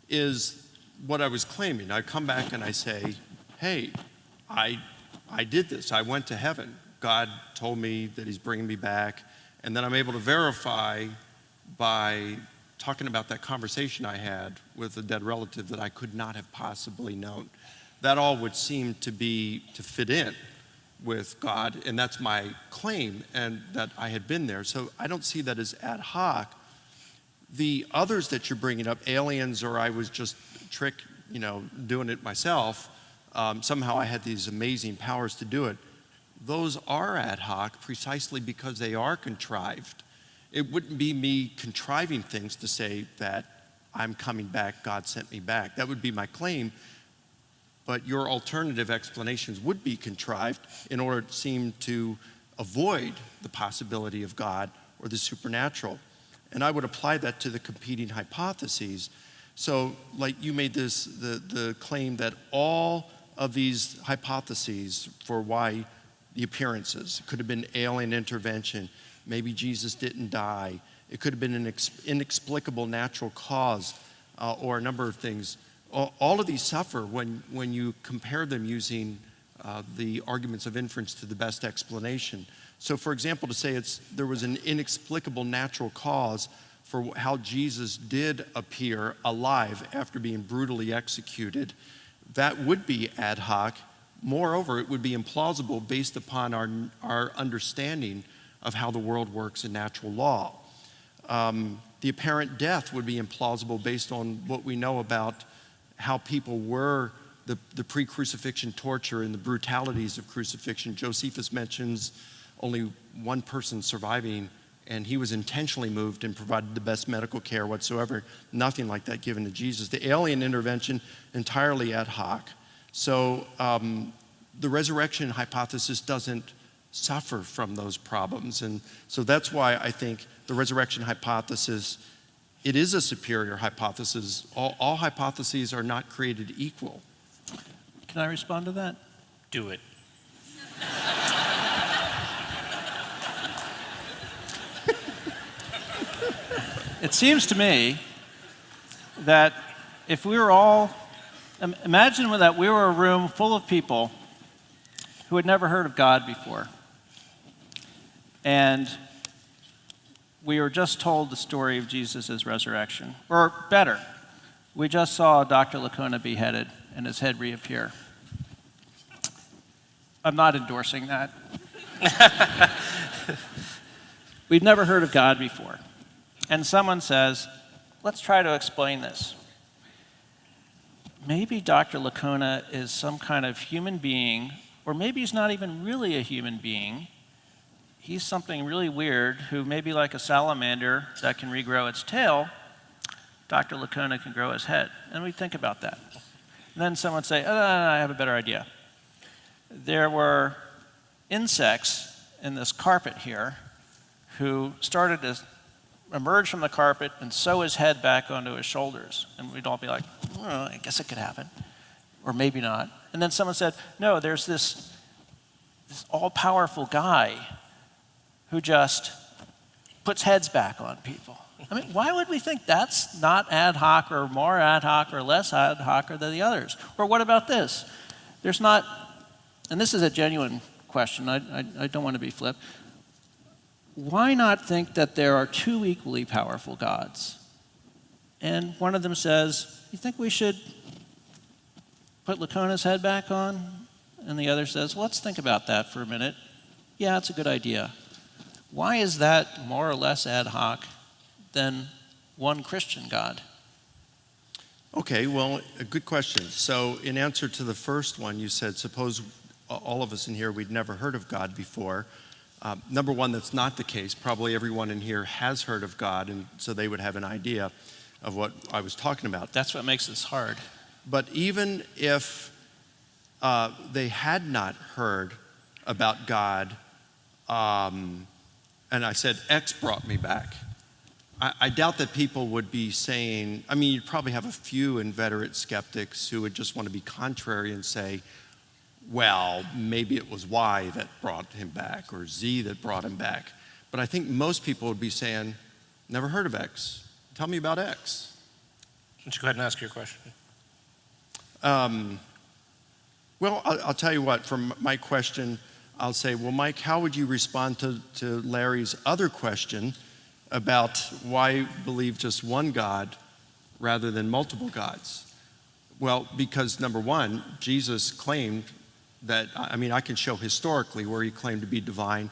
is what I was claiming. I come back and I say, hey, I did this. I went to heaven. God told me that he's bringing me back. And then I'm able to verify by talking about that conversation I had with a dead relative that I could not have possibly known. That all would seem to fit in with God, and that's my claim, and that I had been there. So I don't see that as ad hoc. The others that you're bringing up, aliens, or I was just doing it myself, somehow I had these amazing powers to do it, those are ad hoc precisely because they are contrived. It wouldn't be me contriving things to say that I'm coming back, God sent me back. That would be my claim. But your alternative explanations would be contrived in order to seem to avoid the possibility of God or the supernatural. And I would apply that to the competing hypotheses. So, like you made the claim that all of these hypotheses for why the appearances, it could have been alien intervention, maybe Jesus didn't die, it could have been an inexplicable natural cause, or a number of things. All of these suffer when you compare them using the arguments of inference to the best explanation. So, for example, to say there was an inexplicable natural cause for how Jesus did appear alive after being brutally executed, that would be ad hoc. Moreover, it would be implausible based upon our understanding of how the world works in natural law. The apparent death would be implausible based on what we know about how people were, the pre-crucifixion torture and the brutalities of crucifixion. Josephus mentions only one person surviving, and he was intentionally moved and provided the best medical care whatsoever. Nothing like that given to Jesus. The alien intervention, entirely ad hoc. So the resurrection hypothesis doesn't suffer from those problems. And so that's why I think the resurrection hypothesis, it is a superior hypothesis. All hypotheses are not created equal. Can I respond to that? Do it. It seems to me that if we were all, imagine that we were a room full of people who had never heard of God before. And we were just told the story of Jesus' resurrection. Or better, we just saw Dr. Licona beheaded and his head reappear. I'm not endorsing that. We've never heard of God before. And someone says, let's try to explain this. Maybe Dr. Licona is some kind of human being, or maybe he's not even really a human being. He's something really weird who maybe like a salamander that can regrow its tail, Dr. Licona can grow his head. And we think about that. And then someone would say, oh, no, I have a better idea. There were insects in this carpet here who started to emerge from the carpet and sew his head back onto his shoulders. And we'd all be like, oh, I guess it could happen. Or maybe not. And then someone said, no, there's this all-powerful guy who just puts heads back on people. I mean, why would we think that's not ad hoc or more ad hoc or less ad hoc than the others? Or what about this? There's not, and this is a genuine question, I don't want to be flip. Why not think that there are two equally powerful gods? And one of them says, you think we should put Licona's head back on? And the other says, let's think about that for a minute. Yeah, it's a good idea. Why is that more or less ad hoc than one Christian God? Okay, well, a good question. So in answer to the first one, you said, suppose all of us in here, we'd never heard of God before. Number one, that's not the case. Probably everyone in here has heard of God, and so they would have an idea of what I was talking about. That's what makes this hard. But even if they had not heard about God, and I said X brought me back, I doubt that people would be saying, I mean, you'd probably have a few inveterate skeptics who would just want to be contrary and say, well, maybe it was Y that brought him back or Z that brought him back. But I think most people would be saying, never heard of X. Tell me about X. Why don't you go ahead and ask your question? Well, I'll tell you what, from my question, I'll say, well, Mike, how would you respond to Larry's other question about why believe just one God rather than multiple gods? Well, because number one, Jesus claimed that, I mean, I can show historically where he claimed to be divine.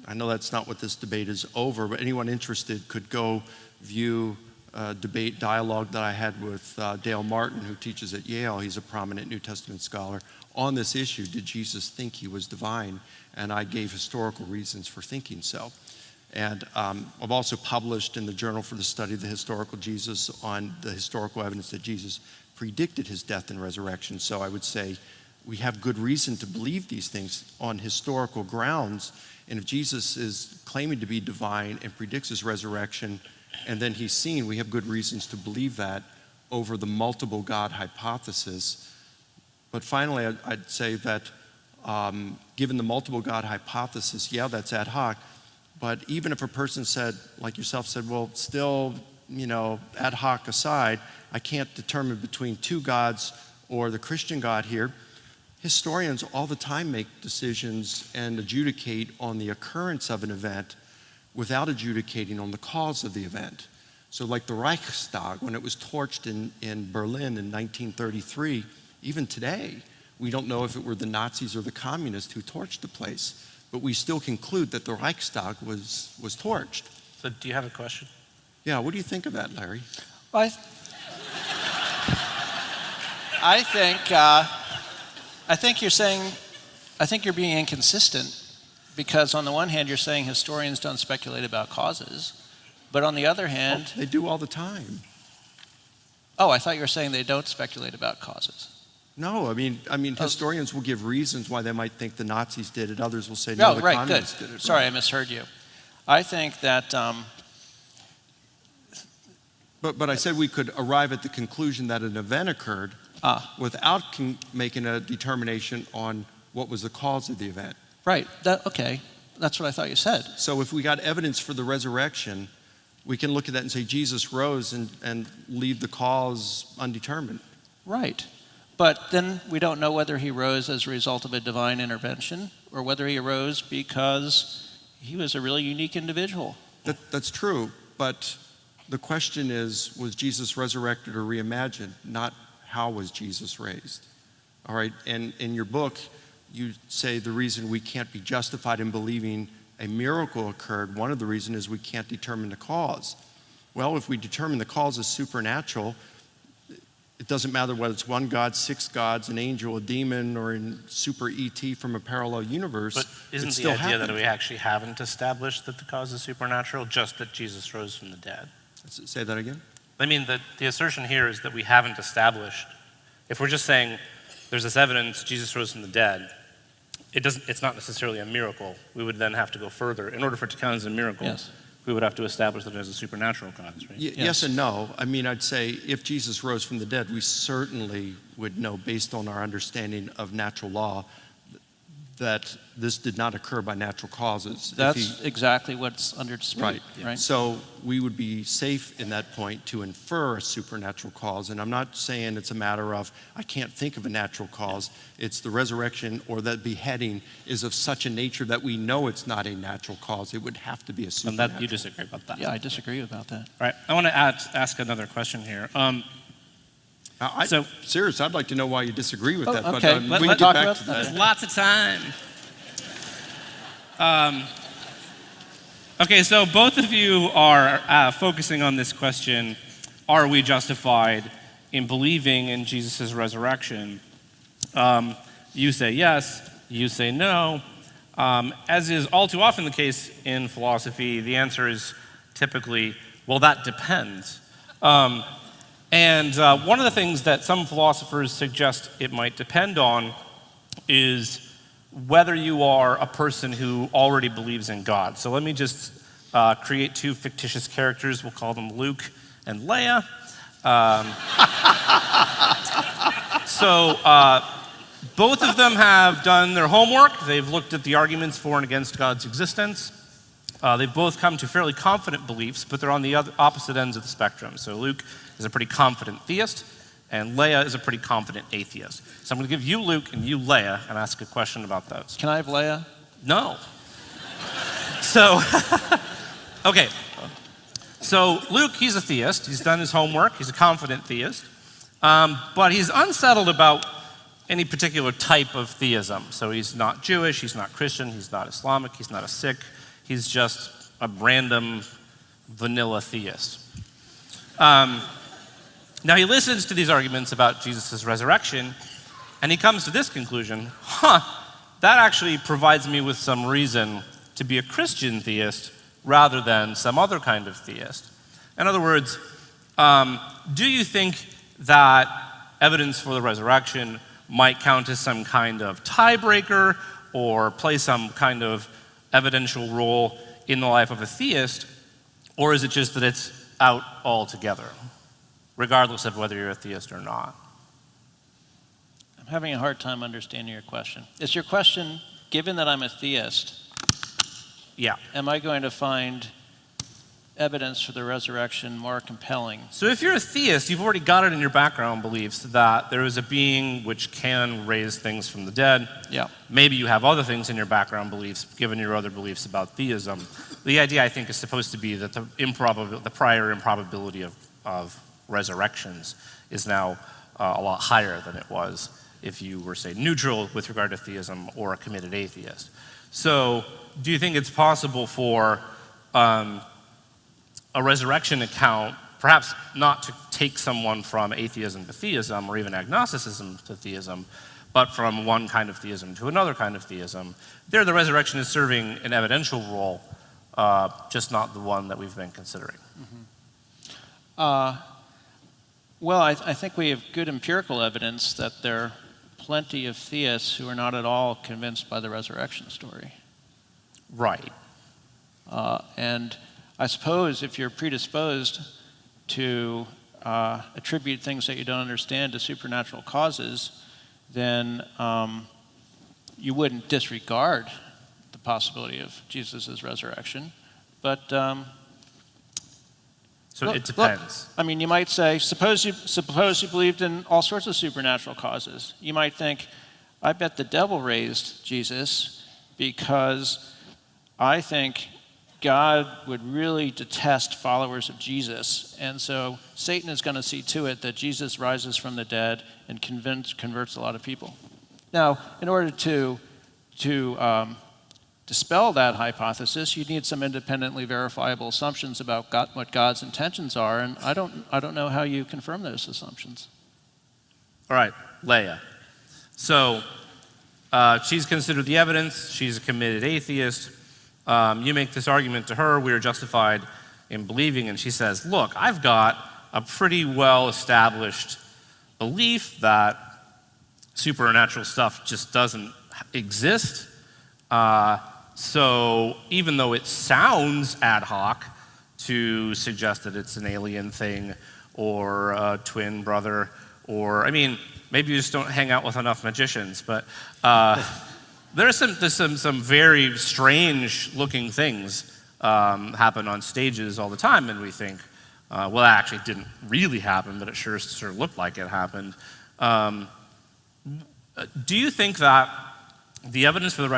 I know that's not what this debate is over, but anyone interested could go view a debate dialogue that I had with Dale Martin, who teaches at Yale. He's a prominent New Testament scholar on this issue. Did Jesus think he was divine? And I gave historical reasons for thinking so. And I've also published in the Journal for the Study of the Historical Jesus on the historical evidence that Jesus predicted his death and resurrection. So I would say we have good reason to believe these things on historical grounds. And if Jesus is claiming to be divine and predicts his resurrection, and then he's seen, we have good reasons to believe that over the multiple God hypothesis. But finally, I'd say that given the multiple God hypothesis, yeah, that's ad hoc. But even if a person said, like yourself said, well, still, ad hoc aside, I can't determine between two gods or the Christian God here. Historians all the time make decisions and adjudicate on the occurrence of an event without adjudicating on the cause of the event. So like the Reichstag, when it was torched in Berlin in 1933, even today, we don't know if it were the Nazis or the communists who torched the place, but we still conclude that the Reichstag was torched. So do you have a question? Yeah, what do you think of that, Larry? Well, I think you're being inconsistent, because on the one hand you're saying historians don't speculate about causes, but on the other hand, they do all the time. Oh, I thought you were saying they don't speculate about causes. No, I mean, historians will give reasons why they might think the Nazis did it. Others will say, no, the communists did it. Sorry, I misheard you. I think that... But I said we could arrive at the conclusion that an event occurred without making a determination on what was the cause of the event. Right, okay, that's what I thought you said. So if we got evidence for the resurrection, we can look at that and say Jesus rose and leave the cause undetermined. Right. But then we don't know whether he rose as a result of a divine intervention or whether he arose because he was a really unique individual. That's true, but the question is, was Jesus resurrected or reimagined? Not how was Jesus raised? All right, and in your book, you say the reason we can't be justified in believing a miracle occurred, one of the reasons is we can't determine the cause. Well, if we determine the cause is supernatural, it doesn't matter whether it's one God, six gods, an angel, a demon, or in super ET from a parallel universe. But isn't the idea that we actually haven't established that the cause is supernatural, just that Jesus rose from the dead? Say that again? I mean, the assertion here is that we haven't established. If we're just saying there's this evidence Jesus rose from the dead, it's not necessarily a miracle. We would then have to go further. In order for it to count as a miracle, yes, we would have to establish that it has a supernatural cause, right? Yes and no. I mean, I'd say if Jesus rose from the dead, we certainly would know, based on our understanding of natural law, that this did not occur by natural causes. That's exactly what's under dispute, right? So we would be safe in that point to infer a supernatural cause. And I'm not saying it's a matter of, I can't think of a natural cause. It's the resurrection or that beheading is of such a nature that we know it's not a natural cause. It would have to be a supernatural. And you disagree about that? Yeah, I disagree about that. All right, I want to ask another question here. Seriously, I'd like to know why you disagree with that. Okay. But we can talk get back about to that. There's lots of time. Okay, so both of you are focusing on this question, are we justified in believing in Jesus' resurrection? You say yes, you say no. As is all too often the case in philosophy, the answer is typically, well, that depends. One of the things that some philosophers suggest it might depend on is whether you are a person who already believes in God. So let me just create two fictitious characters. We'll call them Luke and Leia. Both of them have done their homework. They've looked at the arguments for and against God's existence. They've both come to fairly confident beliefs, but they're on the opposite ends of the spectrum. So Luke is a pretty confident theist, and Leia is a pretty confident atheist. So I'm going to give you Luke and you Leia and ask a question about those. Can I have Leia? No. So, okay. So Luke, he's a theist. He's done his homework. He's a confident theist. But he's unsettled about any particular type of theism. So he's not Jewish, he's not Christian, he's not Islamic, he's not a Sikh. He's just a random vanilla theist. Now he listens to these arguments about Jesus' resurrection, and he comes to this conclusion, that actually provides me with some reason to be a Christian theist rather than some other kind of theist. In other words, do you think that evidence for the resurrection might count as some kind of tiebreaker or play some kind of evidential role in the life of a theist, or is it just that it's out altogether, regardless of whether you're a theist or not? I'm having a hard time understanding your question. Is your question, given that I'm a theist, yeah, am I going to find evidence for the resurrection more compelling? So if you're a theist, you've already got it in your background beliefs that there is a being which can raise things from the dead. Yeah. Maybe you have other things in your background beliefs, given your other beliefs about theism. The idea, I think, is supposed to be that the prior improbability of resurrections is now a lot higher than it was if you were, say, neutral with regard to theism or a committed atheist. So do you think it's possible for a resurrection account, perhaps not to take someone from atheism to theism or even agnosticism to theism, but from one kind of theism to another kind of theism? There, the resurrection is serving an evidential role, just not the one that we've been considering. Mm-hmm. Well, I think we have good empirical evidence that there are plenty of theists who are not at all convinced by the resurrection story. Right. And I suppose if you're predisposed to attribute things that you don't understand to supernatural causes, then you wouldn't disregard the possibility of Jesus' resurrection. But so it depends. I mean, you might say, suppose you believed in all sorts of supernatural causes. You might think, I bet the devil raised Jesus because I think God would really detest followers of Jesus, and so Satan is going to see to it that Jesus rises from the dead and converts a lot of people. Now, in order to dispel that hypothesis, you need some independently verifiable assumptions about what God's intentions are, and I don't know how you confirm those assumptions. All right, Leia. So she's considered the evidence. She's a committed atheist. You make this argument to her, we are justified in believing, and she says, look, I've got a pretty well-established belief that supernatural stuff just doesn't exist. So even though it sounds ad hoc to suggest that it's an alien thing or a twin brother, or, I mean, maybe you just don't hang out with enough magicians, but there's some very strange looking things happen on stages all the time, and we think, well, that actually didn't really happen, but it sure looked like it happened. Do you think that the evidence for the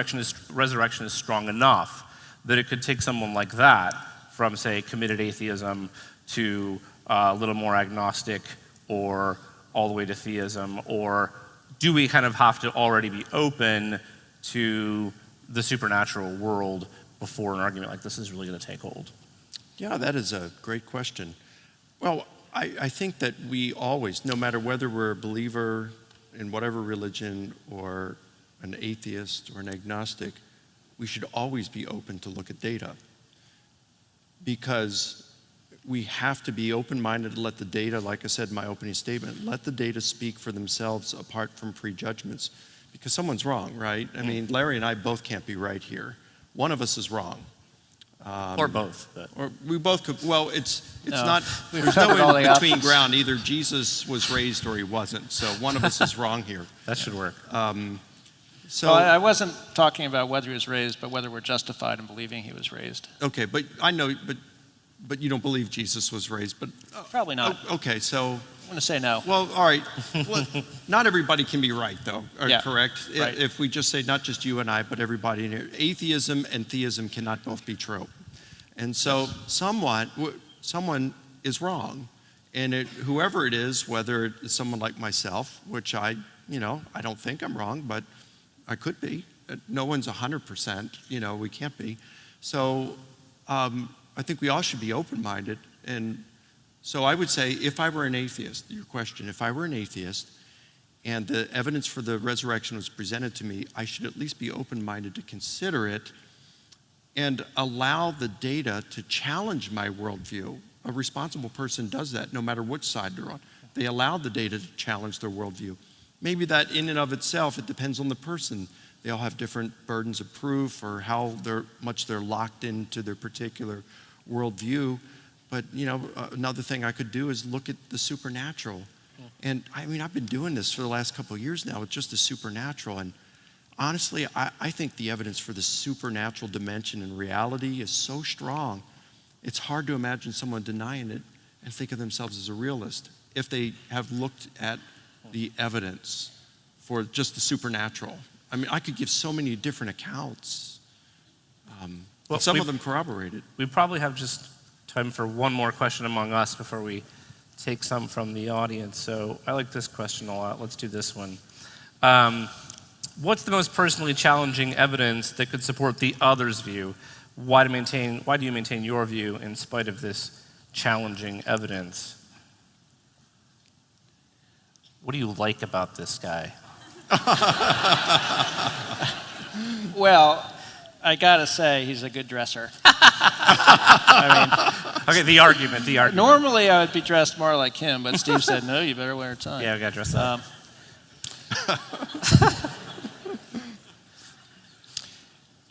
resurrection is strong enough that it could take someone like that from, say, committed atheism to a little more agnostic or all the way to theism, or do we kind of have to already be open to the supernatural world before an argument like this is really going to take hold? Yeah, that is a great question. Well, I think that we always, no matter whether we're a believer in whatever religion or an atheist or an agnostic, we should always be open to look at data, because we have to be open-minded to let the data, like I said in my opening statement, let the data speak for themselves apart from prejudgments, because someone's wrong, right? I mean, Larry and I both can't be right here. One of us is wrong. Or both. But. Or we both could, well, it's No. not, We've there's covered all no the in-between options. ground. Either Jesus was raised or he wasn't. So one of us is wrong here. That should work. So Well, I wasn't talking about whether he was raised, but whether we're justified in believing he was raised. okay, but I know, but you don't believe Jesus was raised, but Probably not. okay, so I'm going to say no. well, all right. Well, not everybody can be right, though. Yeah, Correct? right. If we just say not just you and I, but everybody in here, atheism and theism cannot both be true. And so someone is wrong, and whoever it is, whether it's someone like myself, which I don't think I'm wrong, but I could be. No one's 100%. We can't be. So I think we all should be open-minded. And so I would say, if I were an atheist, your question, if I were an atheist and the evidence for the resurrection was presented to me, I should at least be open-minded to consider it and allow the data to challenge my worldview. A responsible person does that no matter which side they're on. They allow the data to challenge their worldview. Maybe that in and of itself, it depends on the person. They all have different burdens of proof or how much they're locked into their particular worldview. But another thing I could do is look at the supernatural. And I mean, I've been doing this for the last couple of years now with just the supernatural. And honestly, I think the evidence for the supernatural dimension and reality is so strong, it's hard to imagine someone denying it and think of themselves as a realist if they have looked at the evidence for just the supernatural. I mean, I could give so many different accounts. Well, some of them corroborated. We probably have just time for one more question among us before we take some from the audience. So I like this question a lot. Let's do this one. What's the most personally challenging evidence that could support the other's view? Why do you maintain your view in spite of this challenging evidence? What do you like about this guy? Well, I got to say, he's a good dresser. Okay, the argument. Normally, I would be dressed more like him, but Steve said, no, you better wear a tie. Yeah, I got to dress up.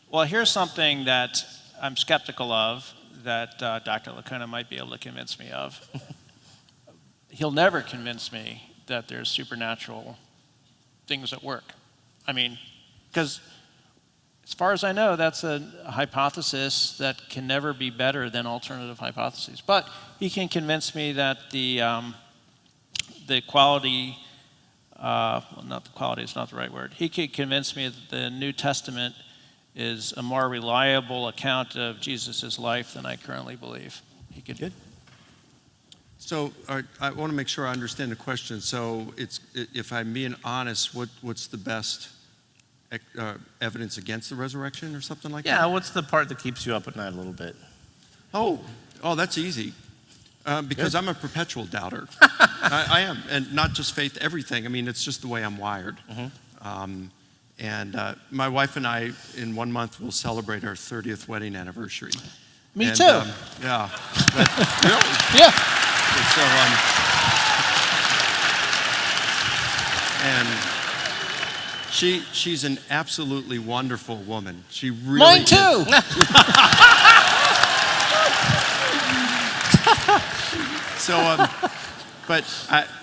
Well, here's something that I'm skeptical of that Dr. Licona might be able to convince me of. He'll never convince me that there's supernatural things at work. I mean, because as far as I know, that's a hypothesis that can never be better than alternative hypotheses. But he can convince me that the quality, not the quality is not the right word. He could convince me that the New Testament is a more reliable account of Jesus' life than I currently believe. He could. Good. So I want to make sure I understand the question. So if I'm being honest, what's the best evidence against the resurrection or something like that? Yeah, what's the part that keeps you up at night a little bit? Oh, that's easy. Because Good. I'm a perpetual doubter. I am, and not just faith, everything. I mean, it's just the way I'm wired. Mm-hmm. And my wife and I, in 1 month, will celebrate our 30th wedding anniversary. Me And, too. Yeah. But really? Yeah. So, and she's an absolutely wonderful woman. She really Mine too. So, but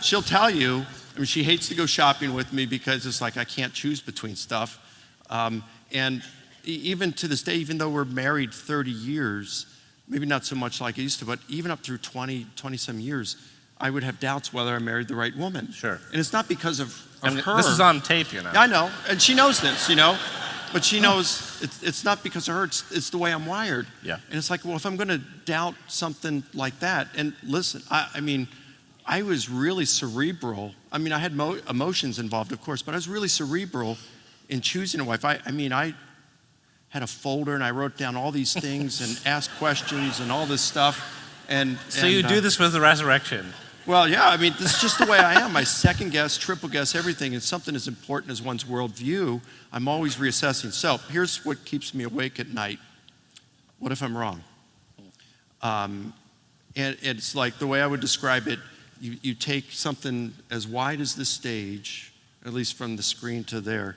she'll tell you, I mean, she hates to go shopping with me because it's like I can't choose between stuff. And even to this day, even though we're married 30 years, maybe not so much like I used to, but even up through 20-some years, I would have doubts whether I married the right woman. Sure. And it's not because of her. This is on tape, you know. I know, and she knows this, but she knows it's not because of her, it's the way I'm wired. Yeah. And it's like, well, if I'm going to doubt something like that, and listen, I mean, I was really cerebral. I mean, I had emotions involved, of course, but I was really cerebral in choosing a wife. I had a folder and I wrote down all these things and asked questions and all this stuff. And So you do this with the resurrection? Well, yeah, I mean, this is just the way I am. I second guess, triple guess everything. It's something as important as one's worldview. I'm always reassessing. So here's what keeps me awake at night. What if I'm wrong? And it's like the way I would describe it, you take something as wide as this stage, at least from the screen to there,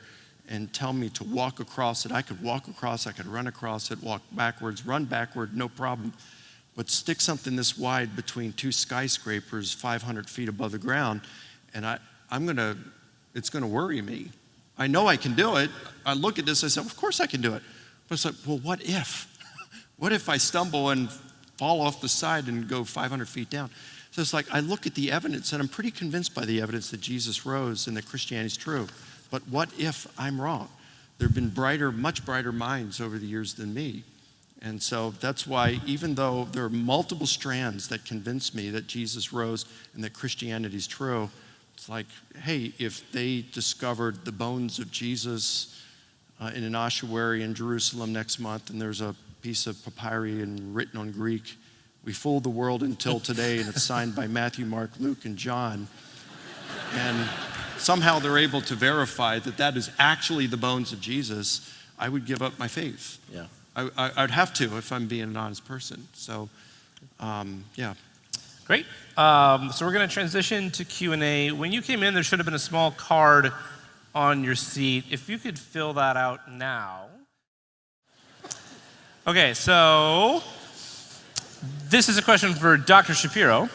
and tell me to walk across it. I could walk across, I could run across it, walk backwards, run backward, no problem. But stick something this wide between two skyscrapers 500 feet above the ground, and it's gonna worry me. I know I can do it. I look at this, I said, of course I can do it. But it's like, well, what if? What if I stumble and fall off the side and go 500 feet down? So it's like, I look at the evidence, and I'm pretty convinced by the evidence that Jesus rose and that Christianity is true. But what if I'm wrong? There have been much brighter minds over the years than me. And so that's why, even though there are multiple strands that convince me that Jesus rose and that Christianity is true, it's like, hey, if they discovered the bones of Jesus in an ossuary in Jerusalem next month, and there's a piece of papyri and written on Greek, we fooled the world until today, and it's signed by Matthew, Mark, Luke, and John. And somehow they're able to verify that that is actually the bones of Jesus, I would give up my faith. Yeah. I'd have to if I'm being an honest person. So, yeah. Great. So we're going to transition to Q&A. When you came in, there should have been a small card on your seat. If you could fill that out now. Okay, so this is a question for Dr. Shapiro.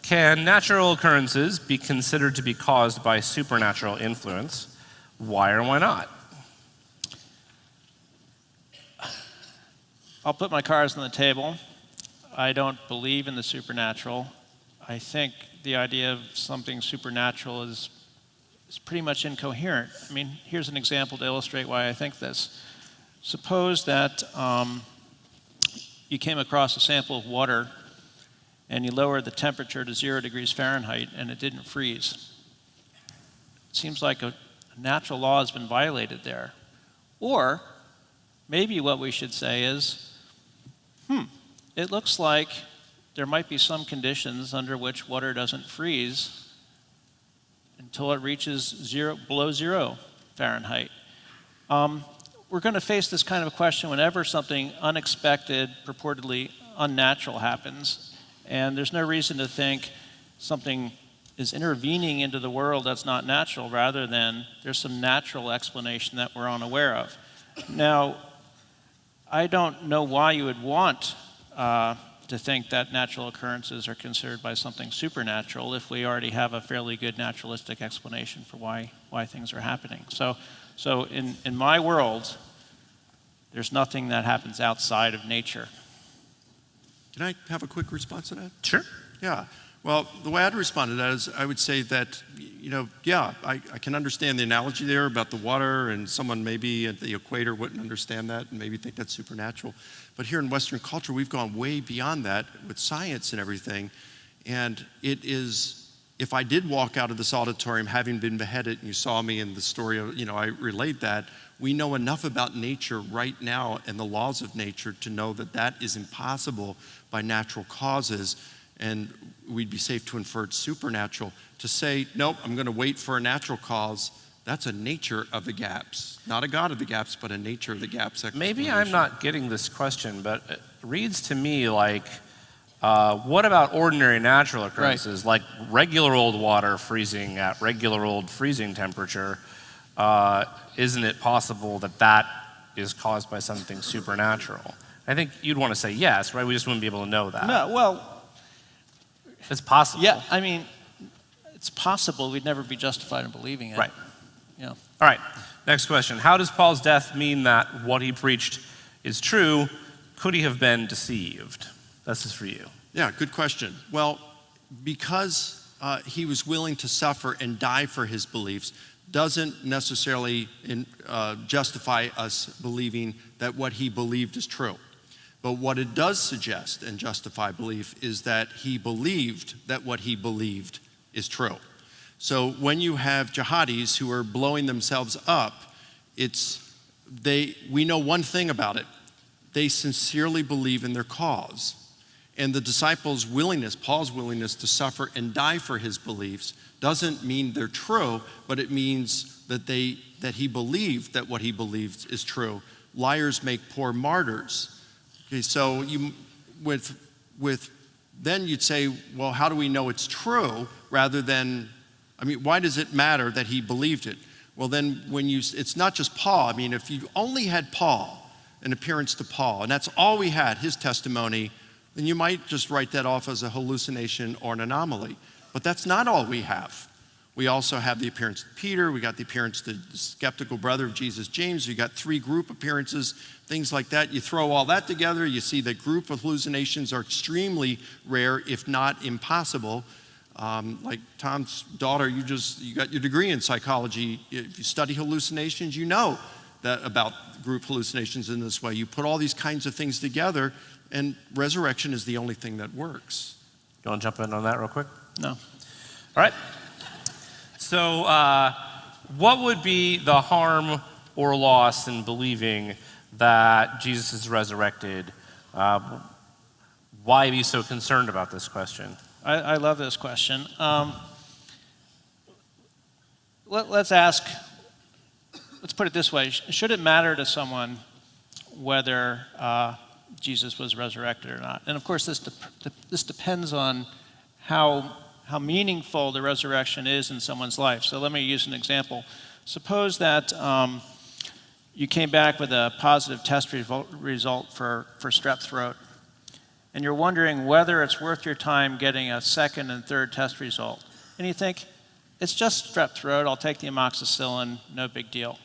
Can natural occurrences be considered to be caused by supernatural influence? Why or why not? I'll put my cards on the table. I don't believe in the supernatural. I think the idea of something supernatural is pretty much incoherent. I mean, here's an example to illustrate why I think this. Suppose that you came across a sample of water and you lowered the temperature to 0 degrees Fahrenheit and it didn't freeze. It seems like a natural law has been violated there. Or maybe what we should say is, it looks like there might be some conditions under which water doesn't freeze until it reaches below 0 Fahrenheit. We're going to face this kind of a question whenever something unexpected, purportedly unnatural happens. And there's no reason to think something is intervening into the world that's not natural, rather than there's some natural explanation that we're unaware of. Now, I don't know why you would want to think that natural occurrences are considered by something supernatural if we already have a fairly good naturalistic explanation for why things are happening. So in my world, there's nothing that happens outside of nature. Can I have a quick response to that? Sure. Yeah. Well, the way I'd respond to that is I would say that, I can understand the analogy there about the water, and someone maybe at the equator wouldn't understand that and maybe think that's supernatural. But here in Western culture, we've gone way beyond that with science and everything. And it is, if I did walk out of this auditorium having been beheaded, and you saw me in the story of, I relayed that, we know enough about nature right now and the laws of nature to know that that is impossible by natural causes. And we'd be safe to infer it's supernatural. To say, nope, I'm going to wait for a natural cause, that's a nature of the gaps. Not a God of the gaps, but a nature of the gaps. Maybe I'm not getting this question, but it reads to me like, what about ordinary natural occurrences, like regular old water freezing at regular old freezing temperature? Isn't it possible that that is caused by something supernatural? I think you'd want to say yes, right? We just wouldn't be able to know that. No, well, it's possible. Yeah, I mean, it's possible. We'd never be justified in believing it. Right. Yeah. All right, next question. How does Paul's death mean that what he preached is true? Could he have been deceived? This is for you. Yeah, good question. Well, because he was willing to suffer and die for his beliefs doesn't necessarily justify us believing that what he believed is true. But what it does suggest and justify belief is that he believed that what he believed is true. So when you have jihadis who are blowing themselves up, we know one thing about it. They sincerely believe in their cause. And the disciples' willingness, Paul's willingness to suffer and die for his beliefs, doesn't mean they're true, but it means that he believed that what he believed is true. Liars make poor martyrs. Okay, so then you'd say, well, how do we know it's true? Rather than, why does it matter that he believed it? Well, then it's not just Paul. If you only had Paul, an appearance to Paul, and that's all we had, his testimony, then you might just write that off as a hallucination or an anomaly. But that's not all we have. We also have the appearance of Peter. We got the appearance of the skeptical brother of Jesus, James. You got 3 group appearances, things like that. You throw all that together, you see that group of hallucinations are extremely rare, if not impossible. Like Tom's daughter, you got your degree in psychology. If you study hallucinations, you know that about group hallucinations in this way. You put all these kinds of things together, and resurrection is the only thing that works. You want to jump in on that real quick? No. All right. So what would be the harm or loss in believing that Jesus is resurrected? Why be so concerned about this question? I love this question. Let's put it this way. Should it matter to someone whether Jesus was resurrected or not? And of course, this depends on how meaningful the resurrection is in someone's life. So let me use an example. Suppose that you came back with a positive test result for strep throat, and you're wondering whether it's worth your time getting a second and third test result. And you think, it's just strep throat, I'll take the amoxicillin, no big deal.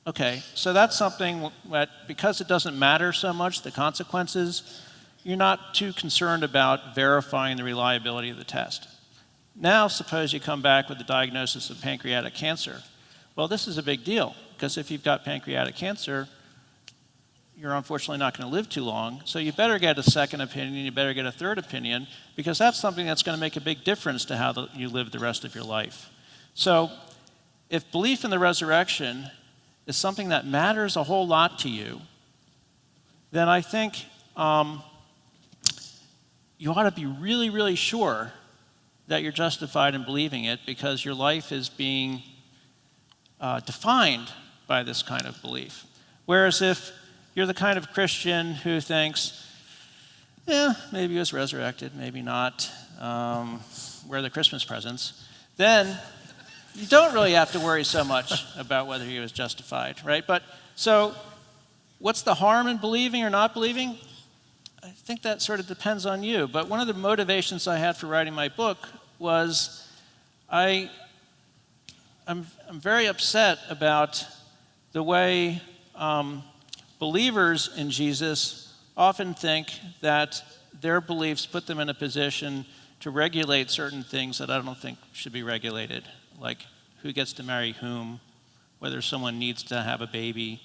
Okay, so that's something that, because it doesn't matter so much, the consequences, you're not too concerned about verifying the reliability of the test. Now, suppose you come back with the diagnosis of pancreatic cancer. Well, this is a big deal, because if you've got pancreatic cancer, you're unfortunately not going to live too long. So you better get a second opinion, you better get a third opinion, because that's something that's going to make a big difference to how you live the rest of your life. So if belief in the resurrection is something that matters a whole lot to you, then I think you ought to be really, really sure that you're justified in believing it, because your life is being defined by this kind of belief. Whereas if you're the kind of Christian who thinks, maybe he was resurrected, maybe not, where are the Christmas presents, then you don't really have to worry so much about whether he was justified, right? But so what's the harm in believing or not believing? I think that sort of depends on you. But one of the motivations I had for writing my book was I'm very upset about the way believers in Jesus often think that their beliefs put them in a position to regulate certain things that I don't think should be regulated, like who gets to marry whom, whether someone needs to have a baby.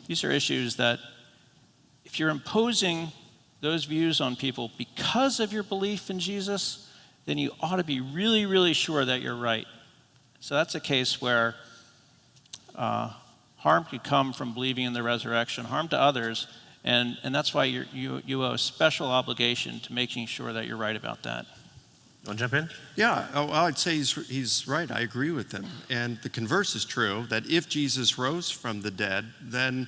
These are issues that if you're imposing those views on people because of your belief in Jesus, then you ought to be really, really sure that you're right. So that's a case where harm could come from believing in the resurrection, harm to others, and that's why you owe a special obligation to making sure that you're right about that. You want to jump in? Yeah, well, I'd say he's right. I agree with him. And the converse is true, that if Jesus rose from the dead, then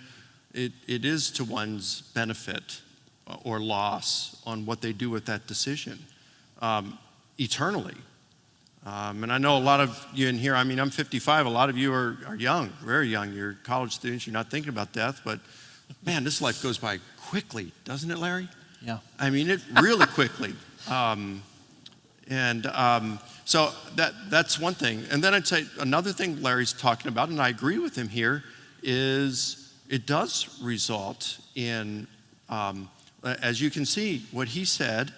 it is to one's benefit or loss on what they do with that decision eternally. And I know a lot of you in here, I'm 55, a lot of you are young, very young. You're college students, you're not thinking about death, but man, this life goes by quickly, doesn't it, Larry? Yeah. It really quickly. So that's one thing. And then I'd say another thing Larry's talking about, and I agree with him here, is it does result in, as you can see, what he said,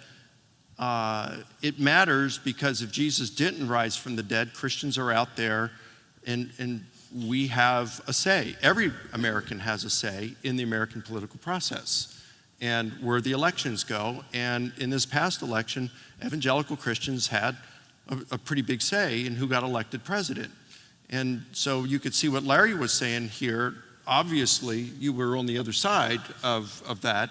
it matters because if Jesus didn't rise from the dead, Christians are out there and we have a say. Every American has a say in the American political process and where the elections go. And in this past election, evangelical Christians had a pretty big say in who got elected president. And so you could see what Larry was saying here. Obviously, you were on the other side of that.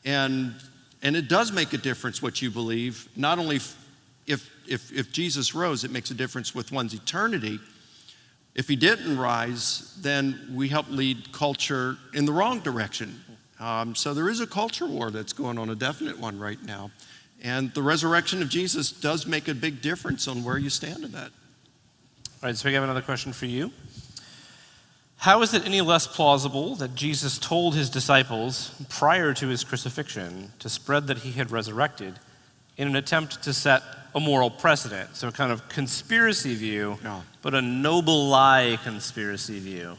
And And it does make a difference what you believe. Not only if Jesus rose, it makes a difference with one's eternity. If he didn't rise, then we help lead culture in the wrong direction. So there is a culture war that's going on, a definite one right now. And the resurrection of Jesus does make a big difference on where you stand in that. All right, so we have another question for you. How is it any less plausible that Jesus told his disciples prior to his crucifixion to spread that he had resurrected in an attempt to set a moral precedent? So a kind of conspiracy view, but a noble lie conspiracy view.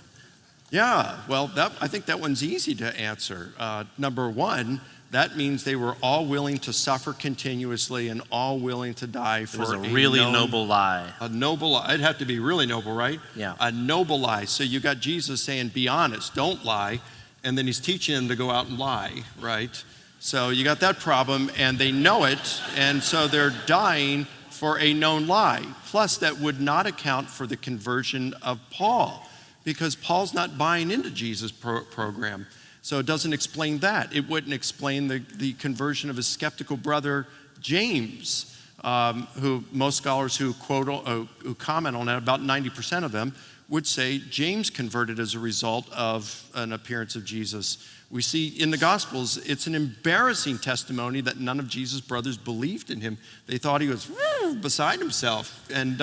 Yeah, well, I think that one's easy to answer. Number one, that means they were all willing to suffer continuously and all willing to die for it was a really noble lie. A noble lie. It'd have to be really noble, right? Yeah. A noble lie. So you got Jesus saying, be honest, don't lie. And then he's teaching them to go out and lie, right? So you got that problem, and they know it, and so they're dying for a known lie. Plus, that would not account for the conversion of Paul, because Paul's not buying into Jesus' program. So it doesn't explain that. It wouldn't explain the conversion of his skeptical brother, James, who most scholars who comment on that, about 90% of them, would say James converted as a result of an appearance of Jesus. We see in the Gospels, it's an embarrassing testimony that none of Jesus' brothers believed in him. They thought he was beside himself. And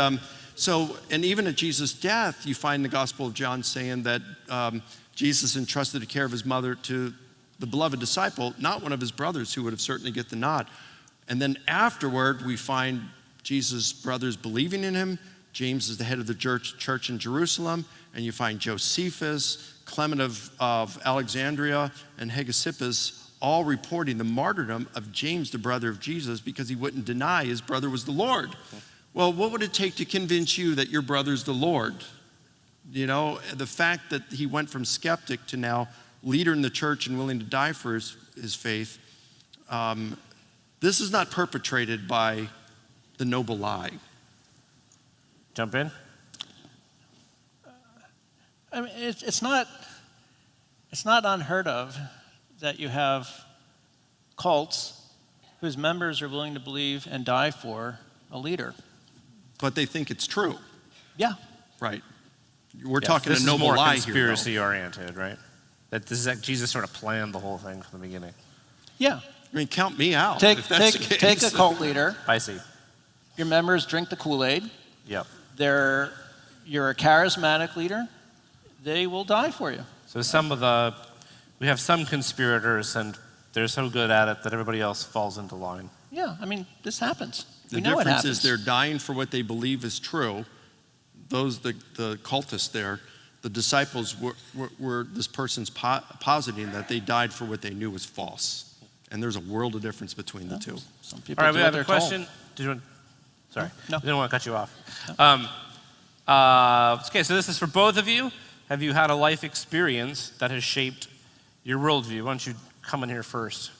even at Jesus' death, you find the Gospel of John saying that Jesus entrusted the care of his mother to the beloved disciple, not one of his brothers who would have certainly get the nod. And then afterward, we find Jesus' brothers believing in him. James is the head of the church in Jerusalem, and you find Josephus, Clement of Alexandria, and Hegesippus all reporting the martyrdom of James, the brother of Jesus, because he wouldn't deny his brother was the Lord. Well, what would it take to convince you that your brother's the Lord? You know, the fact that he went from skeptic to now leader in the church and willing to die for his faith, this is not perpetrated by the noble lie. Jump in. I mean, it's not unheard of that you have cults whose members are willing to believe and die for a leader. But they think it's true. Yeah. Right. We're talking a noble lie here. This is more conspiracy oriented, right? That this is that Jesus sort of planned the whole thing from the beginning. Yeah. I mean, count me out. Take Take a cult leader. I see. Your members drink the Kool-Aid. Yep. You're a charismatic leader. They will die for you. So we have some conspirators, and they're so good at it that everybody else falls into line. Yeah, I mean, this happens. The difference is they're dying for what they believe is true. Those, the cultists there, the disciples were this person's positing that they died for what they knew was false. And there's a world of difference between the two. Some people All right, we have a question. Sorry, no. I didn't want to cut you off. Okay, so this is for both of you. Have you had a life experience that has shaped your worldview? Why don't you come in here first?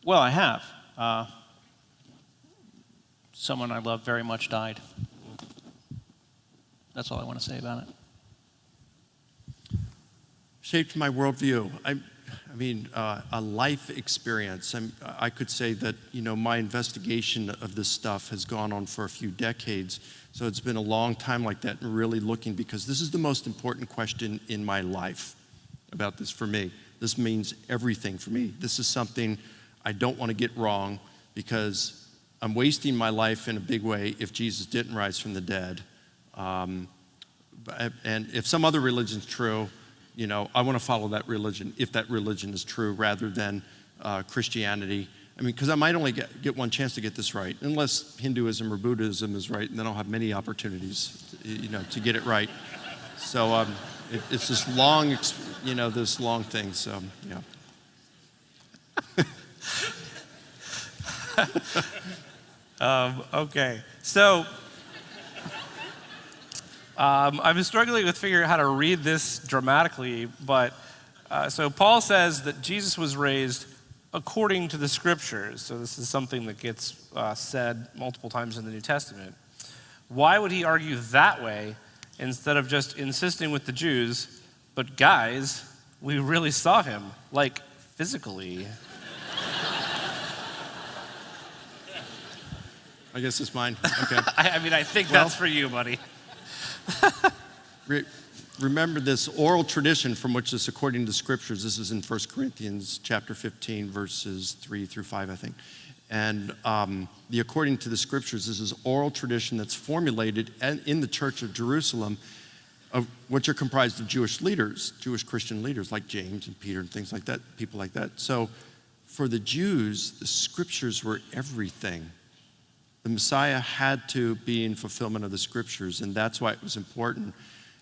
Well, I have. Someone I love very much died. That's all I want to say about it. Shaped my worldview. I mean, a life experience. I could say that, my investigation of this stuff has gone on for a few decades. So it's been a long time like that, and really looking, because this is the most important question in my life about this for me. This means everything for me. This is something I don't want to get wrong, because I'm wasting my life in a big way if Jesus didn't rise from the dead. And if some other religion's true, I want to follow that religion, if that religion is true, rather than Christianity. I mean, because I might only get one chance to get this right, unless Hinduism or Buddhism is right, and then I'll have many opportunities, to get it right. So it's this long, this long thing. So yeah. Okay, so I've been struggling with figuring out how to read this dramatically, but so Paul says that Jesus was raised according to the scriptures. So this is something that gets said multiple times in the New Testament. Why would he argue that way instead of just insisting with the Jews, but guys, we really saw him, like physically? I guess it's mine. Okay. I mean, I think that's for you, buddy. Remember this oral tradition from which this, according to scriptures, this is in 1 Corinthians chapter 15, verses 3 through 5, I think. And according to the scriptures, this is oral tradition that's formulated in the Church of Jerusalem, of which are comprised of Jewish leaders, Jewish Christian leaders like James and Peter and things like that, people like that. So for the Jews, the scriptures were everything. The Messiah had to be in fulfillment of the scriptures, and that's why it was important.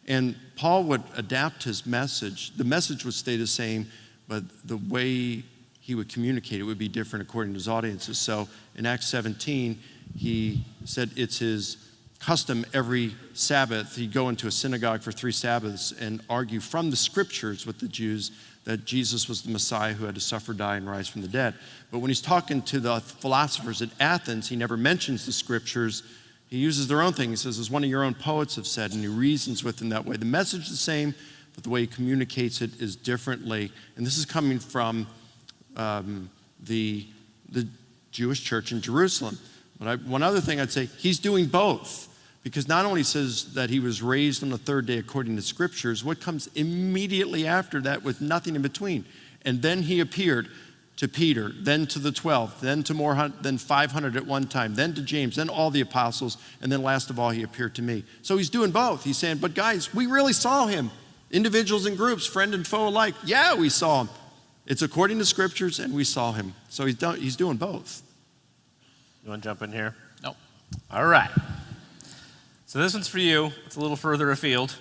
And Paul would adapt his message. The message would stay the same, but the way he would communicate it would be different according to his audiences. So in Acts 17, he said it's his custom every Sabbath. He'd go into a synagogue for 3 Sabbaths and argue from the scriptures with the Jews that Jesus was the Messiah who had to suffer, die, and rise from the dead. But when he's talking to the philosophers at Athens, he never mentions the scriptures. He uses their own thing. He says, as one of your own poets have said, and he reasons with them that way. The message is the same, but the way he communicates it is differently. And this is coming from the Jewish church in Jerusalem. But one other thing I'd say, he's doing both. Because not only says that he was raised on the 3rd day according to scriptures, what comes immediately after that with nothing in between? And then he appeared to Peter, then to the 12, then to more than 500 at one time, then to James, then all the apostles, and then last of all, he appeared to me. So he's doing both. He's saying, but guys, we really saw him. Individuals and groups, friend and foe alike. Yeah, we saw him. It's according to scriptures, and we saw him. So he's doing both. You want to jump in here? No. All right. So this one's for you. It's a little further afield.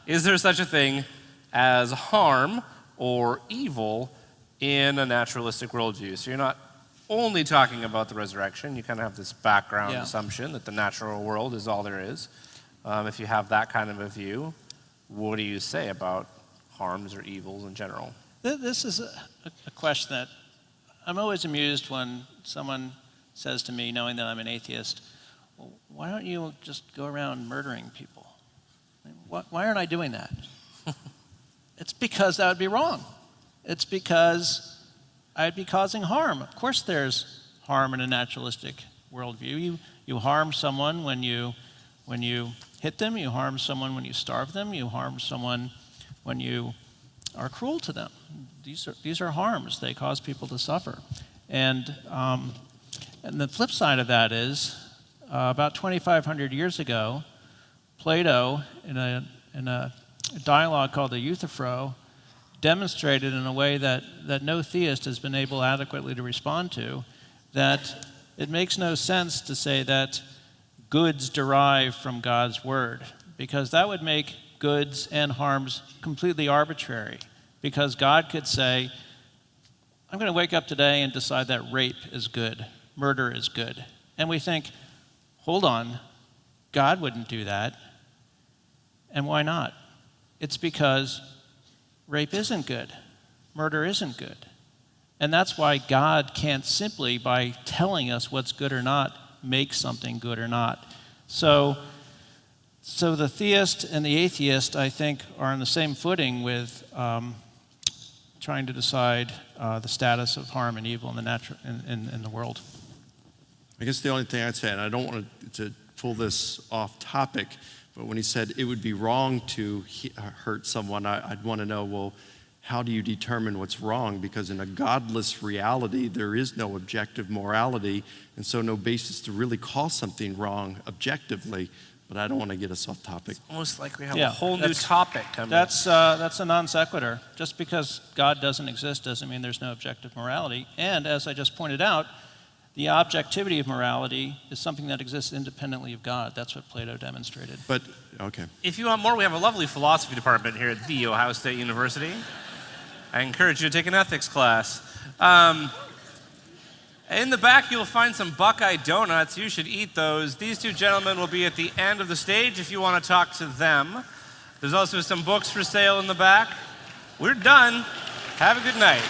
Is there such a thing as harm or evil in a naturalistic worldview? So you're not only talking about the resurrection. You kind of have this background assumption that the natural world is all there is. If you have that kind of a view, what do you say about harms or evils in general? This is a question that I'm always amused when someone says to me, knowing that I'm an atheist, well, why don't you just go around murdering people? Why aren't I doing that? It's because that would be wrong. It's because I'd be causing harm. Of course there's harm in a naturalistic worldview. You harm someone when you hit them. You harm someone when you starve them. You harm someone when you are cruel to them. These are harms. They cause people to suffer. And the flip side of that is, about 2,500 years ago, Plato, in a dialogue called the Euthyphro, demonstrated in a way that no theist has been able adequately to respond to, that it makes no sense to say that goods derive from God's word, because that would make goods and harms completely arbitrary. Because God could say, I'm going to wake up today and decide that rape is good, murder is good. And we think, hold on, God wouldn't do that. And why not? It's because rape isn't good, murder isn't good. And that's why God can't simply, by telling us what's good or not, make something good or not. So the theist and the atheist, I think, are on the same footing with trying to decide the status of harm and evil in the world. I guess the only thing I'd say, and I don't want to pull this off topic, but when he said it would be wrong to hurt someone, I'd want to know, well, how do you determine what's wrong? Because in a godless reality, there is no objective morality, and so no basis to really call something wrong objectively. But I don't want to get us off topic. It's almost like we have a whole new topic coming. That's a non sequitur. Just because God doesn't exist doesn't mean there's no objective morality. And as I just pointed out, the objectivity of morality is something that exists independently of God. That's what Plato demonstrated. But, okay. If you want more, we have a lovely philosophy department here at The Ohio State University. I encourage you to take an ethics class. In the back, you'll find some Buckeye donuts. You should eat those. These two gentlemen will be at the end of the stage if you want to talk to them. There's also some books for sale in the back. We're done. Have a good night.